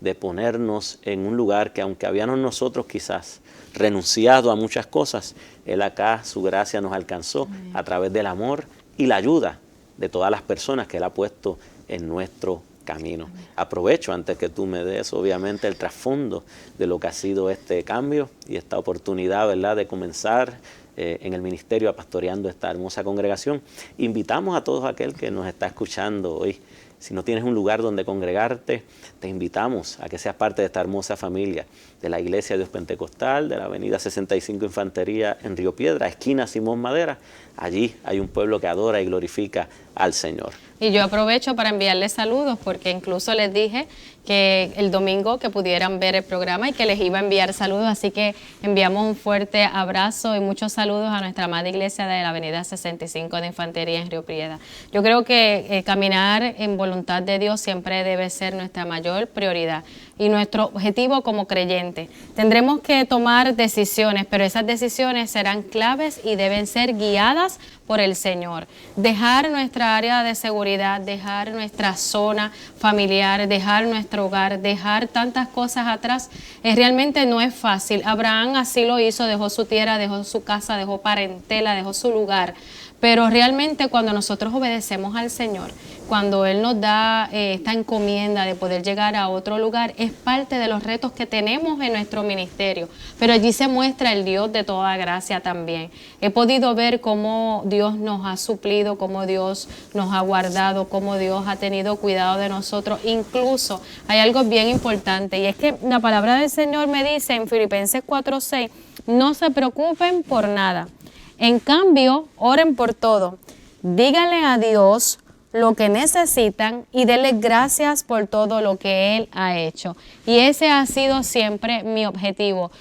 [SPEAKER 2] de ponernos en un lugar que, aunque habíamos nosotros quizás renunciado a muchas cosas, Él acá, su gracia nos alcanzó a través del amor y la ayuda de todas las personas que Él ha puesto en nuestro camino. Aprovecho, antes que tú me des, obviamente, el trasfondo de lo que ha sido este cambio y esta oportunidad, ¿verdad?, de comenzar en el ministerio pastoreando esta hermosa congregación. Invitamos a todos aquel que nos está escuchando hoy. Si no tienes un lugar donde congregarte, te invitamos a que seas parte de esta hermosa familia de la Iglesia de Dios Pentecostal, de la avenida 65 Infantería en Río Piedra, esquina Simón Madera. Allí hay un pueblo que adora y glorifica al Señor.
[SPEAKER 3] Y yo aprovecho para enviarles saludos, porque incluso les dije que el domingo que pudieran ver el programa y que les iba a enviar saludos, así que enviamos un fuerte abrazo y muchos saludos a nuestra amada iglesia de la avenida 65 de Infantería en Río Piedra. Yo creo que caminar en voluntad de Dios siempre debe ser nuestra mayor prioridad y nuestro objetivo como creyente. Tendremos que tomar decisiones, pero esas decisiones serán claves y deben ser guiadas por el Señor. Dejar nuestra área de seguridad, dejar nuestra zona familiar, dejar nuestro hogar, dejar tantas cosas atrás, realmente no es fácil. Abraham así lo hizo, dejó su tierra, dejó su casa, dejó parentela, dejó su lugar. Pero realmente cuando nosotros obedecemos al Señor, cuando Él nos da esta encomienda de poder llegar a otro lugar, es parte de los retos que tenemos en nuestro ministerio. Pero allí se muestra el Dios de toda gracia también. He podido ver cómo Dios nos ha suplido, cómo Dios nos ha guardado, cómo Dios ha tenido cuidado de nosotros. Incluso hay algo bien importante, y es que la palabra del Señor me dice en Filipenses 4:6, no se preocupen por nada. En cambio, oren por todo. Díganle a Dios lo que necesitan y denle gracias por todo lo que Él ha hecho. Y ese ha sido siempre mi objetivo.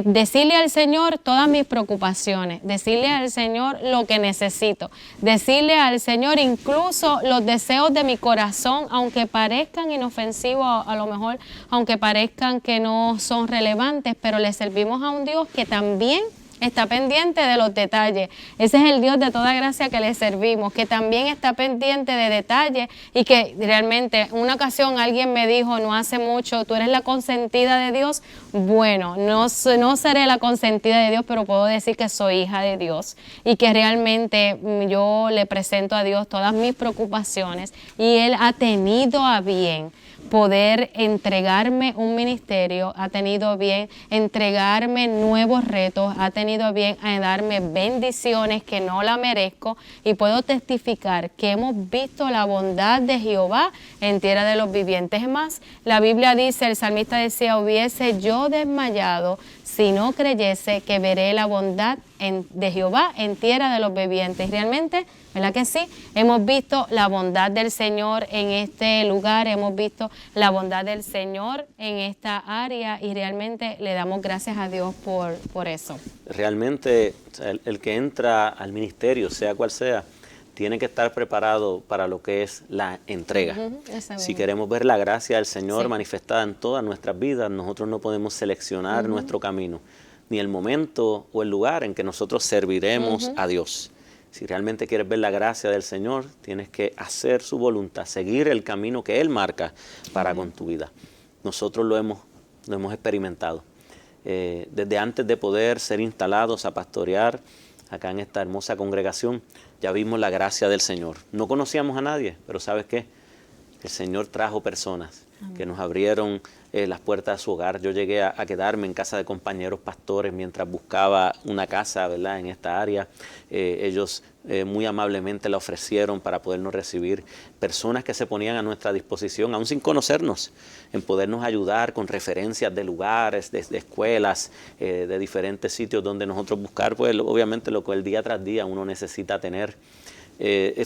[SPEAKER 3] Decirle al Señor todas mis preocupaciones, decirle al Señor lo que necesito, decirle al Señor incluso los deseos de mi corazón, aunque parezcan inofensivos, a lo mejor, aunque parezcan que no son relevantes, pero le servimos a un Dios que también está pendiente de los detalles. Ese es el Dios de toda gracia que le servimos, que también está pendiente de detalles y que realmente, en una ocasión alguien me dijo, no hace mucho, tú eres la consentida de Dios. Bueno, no seré la consentida de Dios, pero puedo decir que soy hija de Dios y que realmente yo le presento a Dios todas mis preocupaciones y Él ha tenido a bien poder entregarme un ministerio, ha tenido bien entregarme nuevos retos, ha tenido bien darme bendiciones que no la merezco, y puedo testificar que hemos visto la bondad de Jehová en tierra de los vivientes. Es más, la Biblia dice, el salmista decía, hubiese yo desmayado si no creyese que veré la bondad de Jehová en tierra de los vivientes. Realmente, ¿verdad que sí? Hemos visto la bondad del Señor en este lugar, hemos visto la bondad del Señor en esta área y realmente le damos gracias a Dios por eso.
[SPEAKER 2] Realmente el que entra al ministerio, sea cual sea, tiene que estar preparado para lo que es la entrega. Si queremos ver la gracia del Señor manifestada en todas nuestras vidas, nosotros no podemos seleccionar nuestro camino, ni el momento o el lugar en que nosotros serviremos a Dios. Si realmente quieres ver la gracia del Señor, tienes que hacer su voluntad, seguir el camino que Él marca para con tu vida. Nosotros lo hemos experimentado. Desde antes de poder ser instalados a pastorear acá en esta hermosa congregación, ya vimos la gracia del Señor. No conocíamos a nadie, pero ¿sabes qué? El Señor trajo personas que nos abrieron las puertas de su hogar. Yo llegué a quedarme en casa de compañeros pastores mientras buscaba una casa, ¿verdad?, en esta área. Ellos muy amablemente la ofrecieron para podernos recibir. Personas que se ponían a nuestra disposición, aún sin conocernos, en podernos ayudar con referencias de lugares, de escuelas, de diferentes sitios donde nosotros buscar, pues obviamente lo que el día tras día uno necesita tener.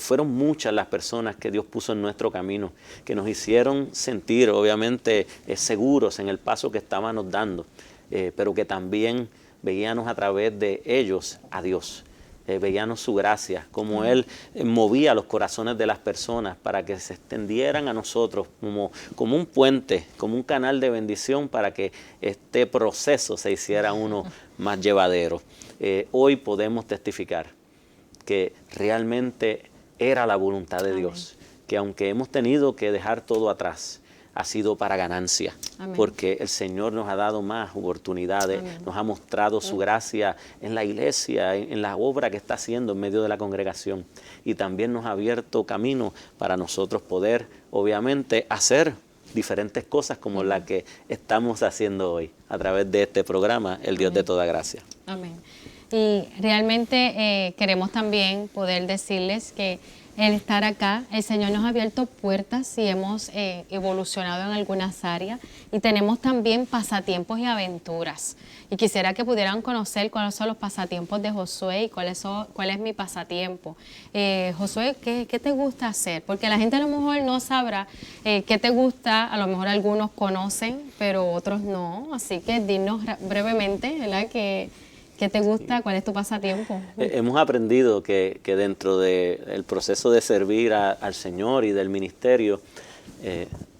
[SPEAKER 2] Fueron muchas las personas que Dios puso en nuestro camino, que nos hicieron sentir obviamente seguros en el paso que estábamos dando, pero que también veíamos a través de ellos a Dios, veíamos su gracia, como Él movía los corazones de las personas para que se extendieran a nosotros como un puente, como un canal de bendición para que este proceso se hiciera uno más llevadero. Hoy podemos testificar que realmente era la voluntad de Dios, que aunque hemos tenido que dejar todo atrás, ha sido para ganancia, porque el Señor nos ha dado más oportunidades, nos ha mostrado su gracia en la iglesia, en la obra que está haciendo en medio de la congregación, y también nos ha abierto camino para nosotros poder, obviamente, hacer diferentes cosas como la que estamos haciendo hoy, a través de este programa, El Dios de toda gracia.
[SPEAKER 3] Amén. Y realmente queremos también poder decirles que el estar acá, el Señor nos ha abierto puertas y hemos evolucionado en algunas áreas y tenemos también pasatiempos y aventuras. Y quisiera que pudieran conocer cuáles son los pasatiempos de Josué y cuál es mi pasatiempo. Josué, ¿qué te gusta hacer? Porque la gente a lo mejor no sabrá qué te gusta, a lo mejor algunos conocen, pero otros no. Así que dinos brevemente, ¿verdad?, ¿qué te gusta? ¿Cuál es tu pasatiempo?
[SPEAKER 2] Hemos aprendido que dentro del proceso de servir al Señor y del ministerio,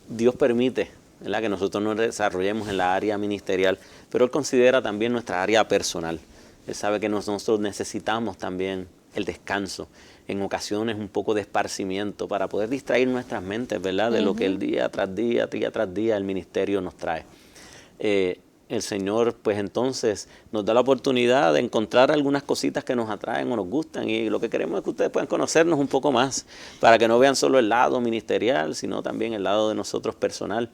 [SPEAKER 2] Dios permite, ¿verdad?, que nosotros nos desarrollemos en la área ministerial, pero Él considera también nuestra área personal. Él sabe que nosotros necesitamos también el descanso, en ocasiones un poco de esparcimiento para poder distraer nuestras mentes, ¿verdad?, de lo que el día tras día el ministerio nos trae. el Señor pues entonces nos da la oportunidad de encontrar algunas cositas que nos atraen o nos gustan, y lo que queremos es que ustedes puedan conocernos un poco más, para que no vean solo el lado ministerial, sino también el lado de nosotros personal.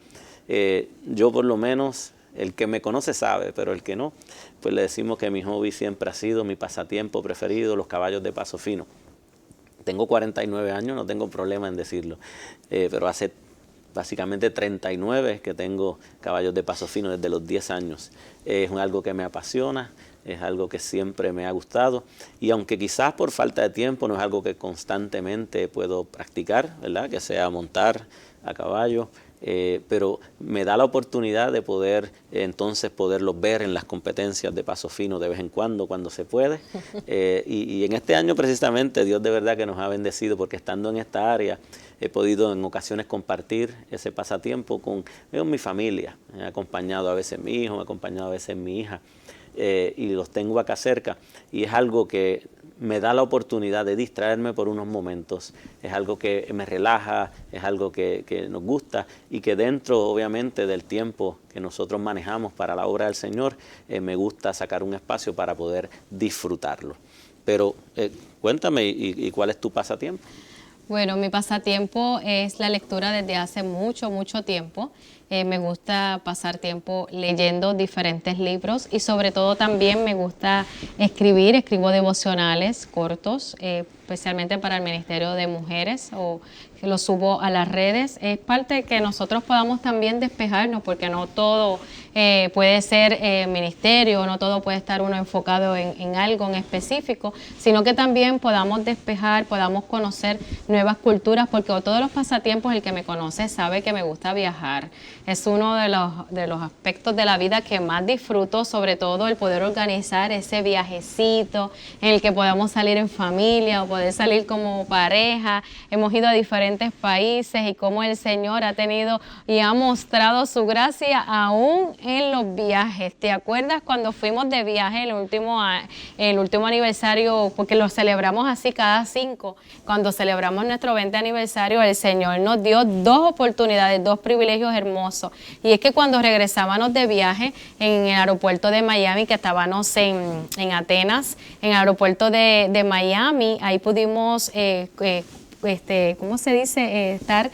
[SPEAKER 2] Yo por lo menos, el que me conoce sabe, pero el que no, pues le decimos que mi hobby siempre ha sido mi pasatiempo preferido, los caballos de paso fino. Tengo 49 años, no tengo problema en decirlo, pero hace básicamente 39 que tengo caballos de paso fino desde los 10 años. Es algo que me apasiona, es algo que siempre me ha gustado, y aunque quizás por falta de tiempo no es algo que constantemente puedo practicar, ¿verdad? Que sea montar a caballo, pero me da la oportunidad de poder entonces poderlos ver en las competencias de paso fino de vez en cuando se puede. Y en este año precisamente Dios de verdad que nos ha bendecido, porque estando en esta área he podido en ocasiones compartir ese pasatiempo con mi familia. Me ha acompañado a veces mi hijo, me ha acompañado a veces mi hija, y los tengo acá cerca, y es algo que me da la oportunidad de distraerme por unos momentos. Es algo que me relaja, es algo que nos gusta, y que dentro obviamente del tiempo que nosotros manejamos para la obra del Señor, me gusta sacar un espacio para poder disfrutarlo. Pero cuéntame, ¿y cuál es tu pasatiempo?
[SPEAKER 3] Bueno, mi pasatiempo es la lectura desde hace mucho tiempo. Me gusta pasar tiempo leyendo diferentes libros, y sobre todo también me gusta escribo devocionales cortos, especialmente para el Ministerio de Mujeres, o que los subo a las redes. Es parte de que nosotros podamos también despejarnos, porque no todo puede ser ministerio, no todo puede estar uno enfocado en algo en específico, sino que también podamos despejar, podamos conocer nuevas culturas, porque todos los pasatiempos, el que me conoce sabe que me gusta viajar. Es uno de los aspectos de la vida que más disfruto, sobre todo el poder organizar ese viajecito en el que podamos salir en familia o poder salir como pareja. Hemos ido a diferentes países, y cómo el Señor ha tenido y ha mostrado su gracia aún en los viajes. ¿Te acuerdas cuando fuimos de viaje el último aniversario? Porque lo celebramos así cada 5. Cuando celebramos nuestro 20 aniversario, el Señor nos dio 2 oportunidades, 2 privilegios hermosos. Y es que cuando regresábamos de viaje en el aeropuerto de Miami, que estábamos en Atenas, en el aeropuerto de Miami, ahí pudimos ¿cómo se dice? Estar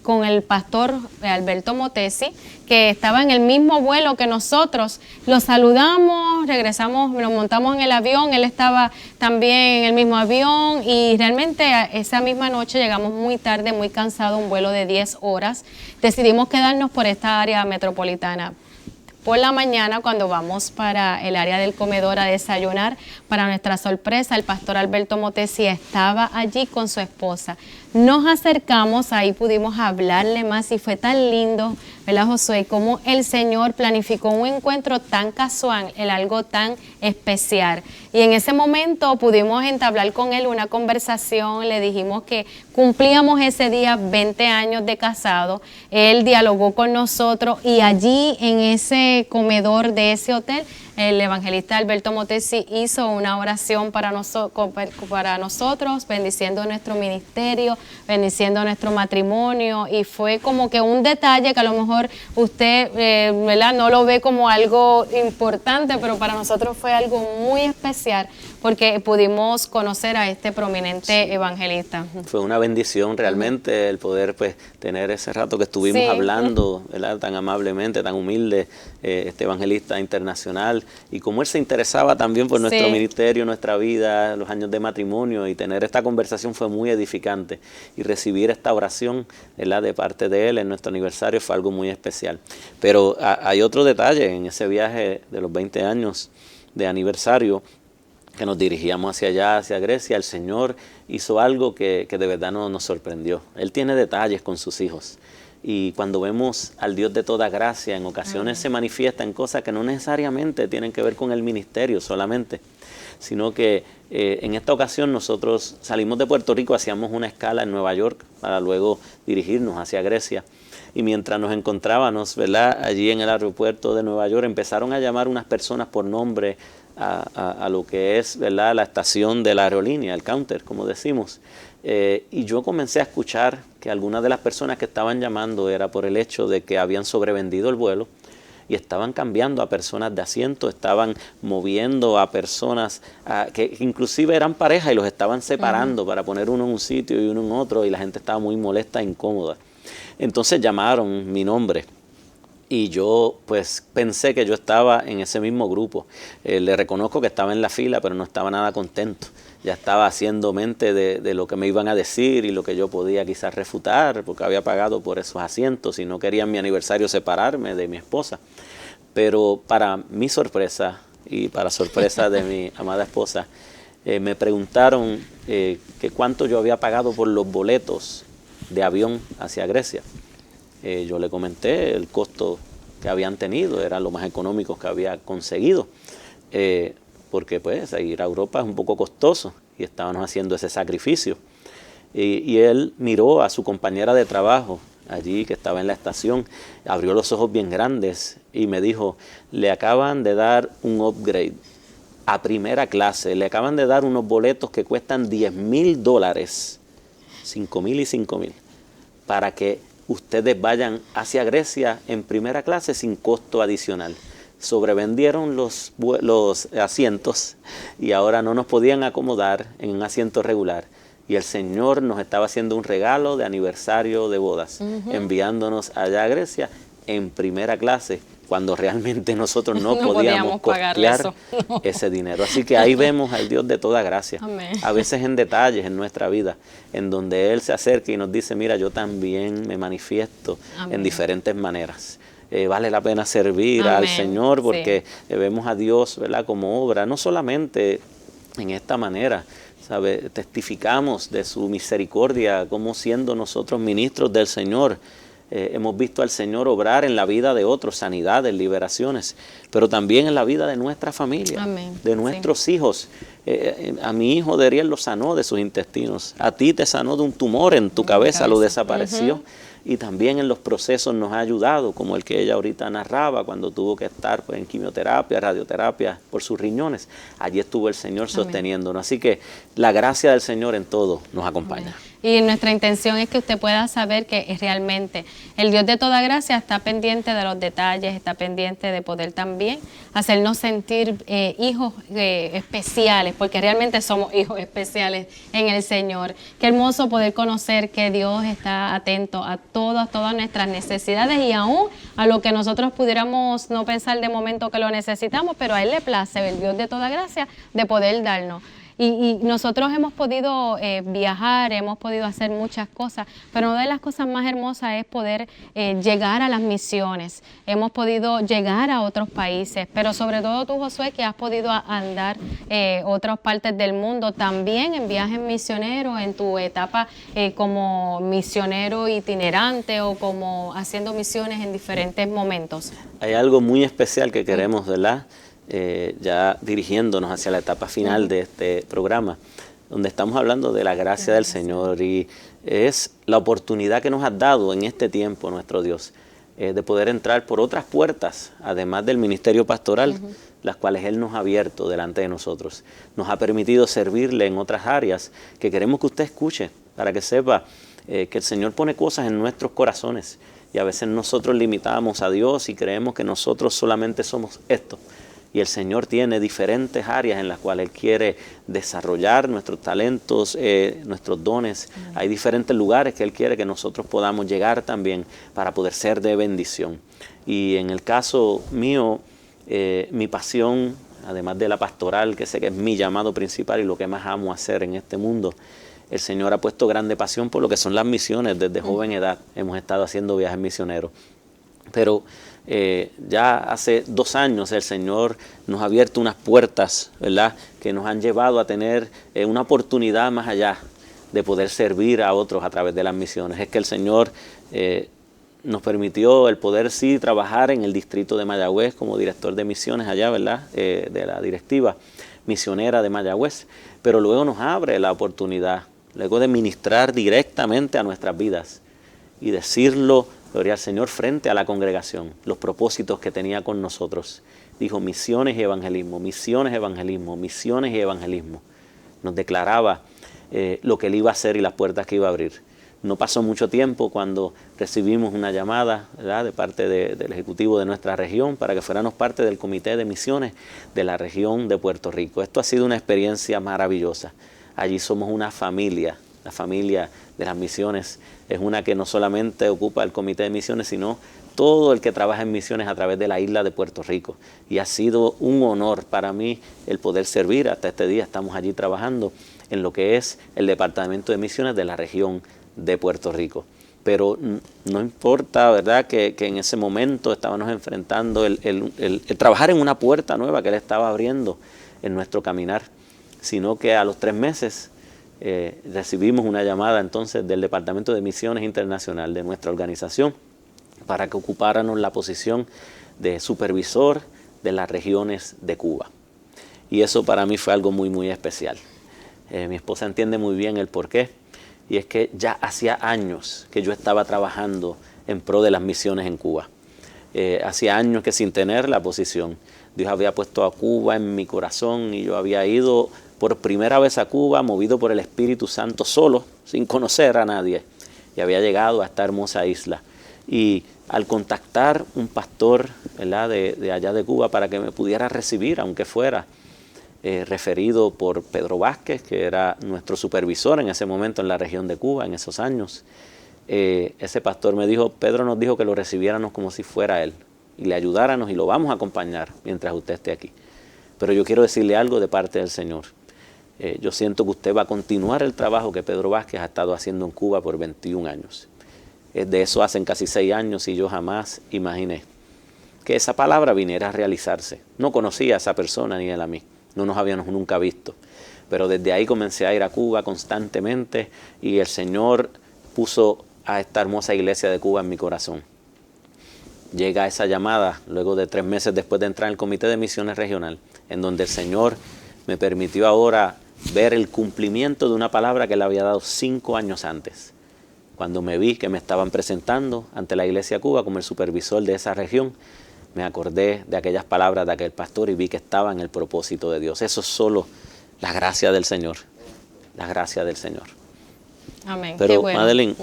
[SPEAKER 3] con el pastor Alberto Motesi, que estaba en el mismo vuelo que nosotros. Lo saludamos, regresamos, nos montamos en el avión, él estaba también en el mismo avión, y realmente esa misma noche llegamos muy tarde, muy cansados, un vuelo de 10 horas. Decidimos quedarnos por esta área metropolitana. Por la mañana, cuando vamos para el área del comedor a desayunar, para nuestra sorpresa, el pastor Alberto Motesi estaba allí con su esposa. Nos acercamos, ahí pudimos hablarle más, y fue tan lindo, ¿verdad, Josué? Cómo el Señor planificó un encuentro tan casual, algo tan especial. Y en ese momento pudimos entablar con él una conversación, le dijimos que cumplíamos ese día 20 años de casado. Él dialogó con nosotros, y allí en ese comedor de ese hotel, el evangelista Alberto Motesi hizo una oración para nosotros, bendiciendo nuestro ministerio, bendiciendo nuestro matrimonio, y fue como que un detalle que a lo mejor usted ¿verdad? No lo ve como algo importante, pero para nosotros fue algo muy especial, porque pudimos conocer a este prominente evangelista.
[SPEAKER 2] Fue una bendición realmente el poder pues tener ese rato que estuvimos hablando, ¿verdad? Tan amablemente, tan humilde, este evangelista internacional, y como él se interesaba también por nuestro ministerio, nuestra vida, los años de matrimonio, y tener esta conversación fue muy edificante, y recibir esta oración, ¿verdad? De parte de él en nuestro aniversario fue algo muy especial. Pero hay otro detalle en ese viaje de los 20 años de aniversario, que nos dirigíamos hacia allá, hacia Grecia. El Señor hizo algo que de verdad nos sorprendió. Él tiene detalles con sus hijos. Y cuando vemos al Dios de toda gracia, en ocasiones se manifiesta en cosas que no necesariamente tienen que ver con el ministerio solamente, sino que en esta ocasión nosotros salimos de Puerto Rico, hacíamos una escala en Nueva York para luego dirigirnos hacia Grecia. Y mientras nos encontrábamos, ¿verdad?, allí en el aeropuerto de Nueva York, empezaron a llamar unas personas por nombre a lo que es, ¿verdad?, la estación de la aerolínea, el counter, como decimos. Y yo comencé a escuchar que algunas de las personas que estaban llamando era por el hecho de que habían sobrevendido el vuelo, y estaban cambiando a personas de asiento, estaban moviendo a personas que inclusive eran pareja y los estaban separando para poner uno en un sitio y uno en otro, y la gente estaba muy molesta e incómoda. Entonces llamaron mi nombre. Y yo pues pensé que yo estaba en ese mismo grupo. Le reconozco que estaba en la fila, pero no estaba nada contento. Ya estaba haciendo mente de lo que me iban a decir y lo que yo podía quizás refutar, porque había pagado por esos asientos y no quería en mi aniversario separarme de mi esposa. Pero para mi sorpresa y para sorpresa de mi amada esposa, me preguntaron que cuánto yo había pagado por los boletos de avión hacia Grecia. Yo le comenté el costo que habían tenido, era lo más económico que había conseguido, porque pues ir a Europa es un poco costoso y estábamos haciendo ese sacrificio. Y él miró a su compañera de trabajo allí que estaba en la estación, abrió los ojos bien grandes y me dijo, le acaban de dar un upgrade a primera clase, le acaban de dar unos boletos que cuestan $10,000, $5,000 y $5,000, para que ustedes vayan hacia Grecia en primera clase sin costo adicional. Sobrevendieron los asientos y ahora no nos podían acomodar en un asiento regular. Y el Señor nos estaba haciendo un regalo de aniversario de bodas, enviándonos allá a Grecia en primera clase, cuando realmente nosotros no podíamos costear ese dinero. Así que ahí vemos al Dios de toda gracia. Amén. A veces en detalles en nuestra vida, en donde Él se acerca y nos dice, mira, yo también me manifiesto en diferentes maneras. Vale la pena servir al Señor porque vemos a Dios, ¿verdad?, como obra, no solamente en esta manera, ¿sabe? Testificamos de su misericordia como siendo nosotros ministros del Señor. Hemos visto al Señor obrar en la vida de otros, sanidades, liberaciones, pero también en la vida de nuestra familia, de nuestros hijos. A mi hijo Deriel lo sanó de sus intestinos, a ti te sanó de un tumor en tu cabeza, lo desapareció. Y también en los procesos nos ha ayudado, como el que ella ahorita narraba, cuando tuvo que estar pues, en quimioterapia, radioterapia por sus riñones. Allí estuvo el Señor sosteniéndonos. Así que la gracia del Señor en todo nos acompaña.
[SPEAKER 3] Y nuestra intención es que usted pueda saber que realmente el Dios de toda gracia está pendiente de los detalles, está pendiente de poder también hacernos sentir hijos especiales, porque realmente somos hijos especiales en el Señor. Qué hermoso poder conocer que Dios está atento a todas nuestras necesidades y aún a lo que nosotros pudiéramos no pensar de momento que lo necesitamos, pero a Él le place, el Dios de toda gracia, de poder darnos. Y nosotros hemos podido viajar, hemos podido hacer muchas cosas, pero una de las cosas más hermosas es poder llegar a las misiones. Hemos podido llegar a otros países, pero sobre todo tú, Josué, que has podido andar otras partes del mundo, también en viajes misioneros, en tu etapa como misionero itinerante o como haciendo misiones en diferentes momentos.
[SPEAKER 2] Hay algo muy especial que queremos, ¿verdad? Ya dirigiéndonos hacia la etapa final de este programa, donde estamos hablando de la gracia del Señor, y es la oportunidad que nos has dado en este tiempo, nuestro Dios, de poder entrar por otras puertas, además del ministerio pastoral, las cuales Él nos ha abierto delante de nosotros. Nos ha permitido servirle en otras áreas que queremos que usted escuche, para que sepa que el Señor pone cosas en nuestros corazones, y a veces nosotros limitamos a Dios y creemos que nosotros solamente somos esto. Y el Señor tiene diferentes áreas en las cuales Él quiere desarrollar nuestros talentos, nuestros dones. Hay diferentes lugares que Él quiere que nosotros podamos llegar también para poder ser de bendición. Y en el caso mío, mi pasión, además de la pastoral, que sé que es mi llamado principal y lo que más amo hacer en este mundo, el Señor ha puesto grande pasión por lo que son las misiones. Desde joven edad hemos estado haciendo viajes misioneros. Pero ya hace 2 años el Señor nos ha abierto unas puertas, ¿verdad?, que nos han llevado a tener una oportunidad más allá de poder servir a otros a través de las misiones. Es que el Señor nos permitió el poder sí trabajar en el distrito de Mayagüez como director de misiones allá, ¿verdad?, de la directiva misionera de Mayagüez, pero luego nos abre la oportunidad, luego de ministrar directamente a nuestras vidas y decirlo, gloria al Señor, frente a la congregación, los propósitos que tenía con nosotros. Dijo misiones y evangelismo, misiones, evangelismo, misiones y evangelismo. Nos declaraba lo que Él iba a hacer y las puertas que iba a abrir. No pasó mucho tiempo cuando recibimos una llamada, ¿verdad?, de parte del ejecutivo de nuestra región para que fuéramos parte del comité de misiones de la región de Puerto Rico. Esto ha sido una experiencia maravillosa. Allí somos una familia. La familia de las misiones es una que no solamente ocupa el comité de misiones, sino todo el que trabaja en misiones a través de la isla de Puerto Rico. Y ha sido un honor para mí el poder servir. Hasta este día estamos allí trabajando en lo que es el departamento de misiones de la región de Puerto Rico. Pero no importa, ¿verdad?, que en ese momento estábamos enfrentando el trabajar en una puerta nueva que Él estaba abriendo en nuestro caminar, sino que a los 3 meses recibimos una llamada entonces del Departamento de Misiones Internacional de nuestra organización para que ocupáramos la posición de supervisor de las regiones de Cuba. Y eso para mí fue algo muy, muy especial. Mi esposa entiende muy bien el porqué. Y es que ya hacía años que yo estaba trabajando en pro de las misiones en Cuba. Hacía años que sin tener la posición, Dios había puesto a Cuba en mi corazón y yo había ido por primera vez a Cuba movido por el Espíritu Santo solo, sin conocer a nadie. Y había llegado a esta hermosa isla. Y al contactar un pastor, ¿verdad?, de allá de Cuba para que me pudiera recibir, aunque fuera referido por Pedro Vázquez, que era nuestro supervisor en ese momento en la región de Cuba, en esos años. Ese pastor me dijo, Pedro nos dijo que lo recibiéramos como si fuera él, y le ayudáramos y lo vamos a acompañar mientras usted esté aquí. Pero yo quiero decirle algo de parte del Señor. Yo siento que usted va a continuar el trabajo que Pedro Vázquez ha estado haciendo en Cuba por 21 años. De eso hacen casi 6 años y yo jamás imaginé que esa palabra viniera a realizarse. No conocía a esa persona ni él a mí. No nos habíamos nunca visto, pero desde ahí comencé a ir a Cuba constantemente y el Señor puso a esta hermosa iglesia de Cuba en mi corazón. Llega esa llamada luego de 3 meses después de entrar en el Comité de Misiones Regional, en donde el Señor me permitió ahora ver el cumplimiento de una palabra que Él había dado 5 años antes. Cuando me vi que me estaban presentando ante la iglesia de Cuba como el supervisor de esa región, me acordé de aquellas palabras de aquel pastor y vi que estaba en el propósito de Dios. Eso es solo la gracia del Señor. La gracia del Señor.
[SPEAKER 3] Amén.
[SPEAKER 2] Pero,
[SPEAKER 3] qué bueno.
[SPEAKER 2] Madeline,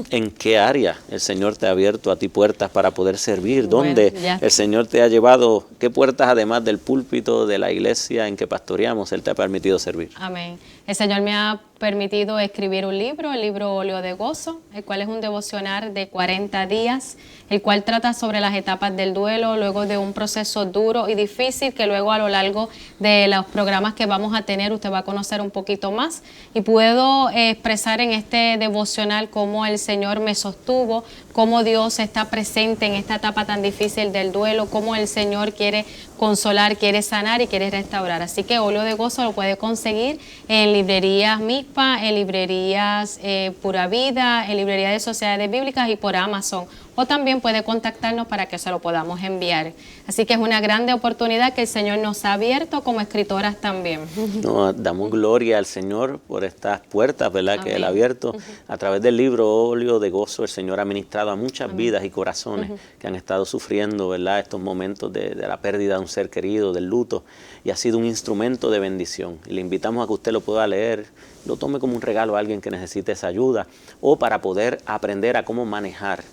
[SPEAKER 2] ¿en qué área el Señor te ha abierto a ti puertas para poder servir? ¿Dónde el Señor te ha llevado? ¿Qué puertas, además del púlpito de la iglesia en que pastoreamos, Él te ha permitido servir?
[SPEAKER 3] Amén. El Señor me ha permitido escribir un libro, el libro Óleo de Gozo, el cual es un devocional de 40 días, el cual trata sobre las etapas del duelo, luego de un proceso duro y difícil, que luego a lo largo de los programas que vamos a tener usted va a conocer un poquito más. Y puedo expresar en este devocional cómo el Señor me sostuvo, cómo Dios está presente en esta etapa tan difícil del duelo, cómo el Señor quiere consolar, quiere sanar y quiere restaurar. Así que Óleo de Gozo lo puede conseguir en librerías MISPA, en librerías Pura Vida, en librerías de Sociedades Bíblicas y por Amazon. O también puede contactarnos para que se lo podamos enviar. Así que es una grande oportunidad que el Señor nos ha abierto como escritoras también.
[SPEAKER 2] No, damos gloria al Señor por estas puertas, ¿verdad?, Amén, que Él ha abierto. A través del libro Óleo de Gozo, el Señor ha ministrado a muchas Amén, vidas y corazones que han estado sufriendo, ¿verdad?, estos momentos de la pérdida de un ser querido, del luto, y ha sido un instrumento de bendición. Y le invitamos a que usted lo pueda leer, lo tome como un regalo a alguien que necesite esa ayuda, o para poder aprender a cómo manejar,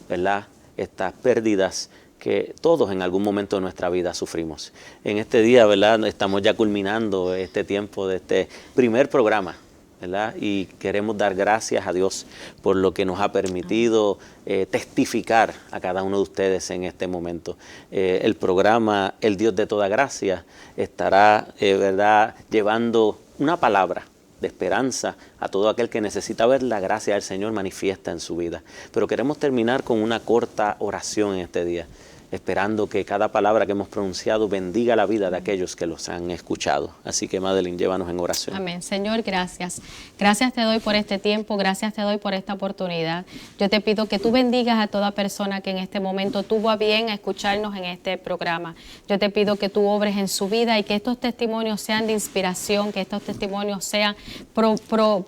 [SPEAKER 2] ¿verdad?, estas pérdidas que todos en algún momento de nuestra vida sufrimos. En este día, ¿verdad?, estamos ya culminando este tiempo de este primer programa, ¿verdad?, y queremos dar gracias a Dios por lo que nos ha permitido testificar a cada uno de ustedes en este momento. El programa El Dios de toda gracia estará, ¿verdad?, llevando una palabra de esperanza a todo aquel que necesita ver la gracia del Señor manifiesta en su vida. Pero queremos terminar con una corta oración en este día, esperando que cada palabra que hemos pronunciado bendiga la vida de aquellos que los han escuchado. Así que, Madeline, llévanos en oración.
[SPEAKER 3] Amén. Señor, gracias. Gracias te doy por este tiempo, gracias te doy por esta oportunidad. Yo te pido que tú bendigas a toda persona que en este momento tuvo a bien escucharnos en este programa. Yo te pido que tú obres en su vida y que estos testimonios sean de inspiración, que estos testimonios sean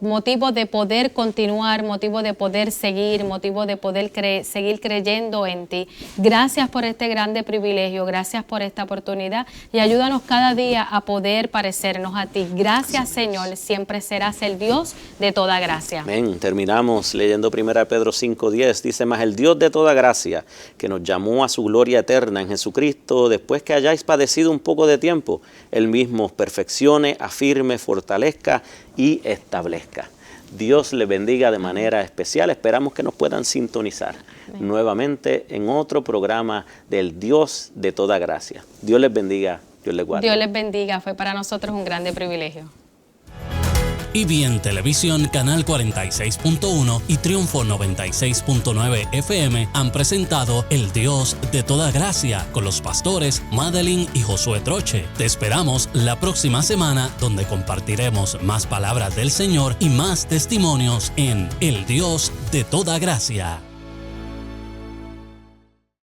[SPEAKER 3] motivo de poder continuar, motivo de poder seguir, motivo de poder seguir creyendo en ti. Gracias por este grande privilegio, gracias por esta oportunidad y ayúdanos cada día a poder parecernos a ti. Gracias, Señor, siempre serás el Dios de toda gracia.
[SPEAKER 2] Amén. Terminamos leyendo 1 Pedro 5:10. Dice, mas el Dios de toda gracia, que nos llamó a su gloria eterna en Jesucristo, después que hayáis padecido un poco de tiempo, Él mismo os perfeccione, afirme, fortalezca y establezca. Dios les bendiga de manera especial. Esperamos que nos puedan sintonizar nuevamente en otro programa del Dios de toda gracia. Dios les bendiga, Dios les guarde.
[SPEAKER 3] Dios les bendiga, fue para nosotros un grande privilegio.
[SPEAKER 1] EBN Televisión, Canal 46.1 y Triunfo 96.9 FM han presentado El Dios de Toda Gracia con los pastores Madeline y Josué Troche. Te esperamos la próxima semana, donde compartiremos más palabras del Señor y más testimonios en El Dios de Toda Gracia.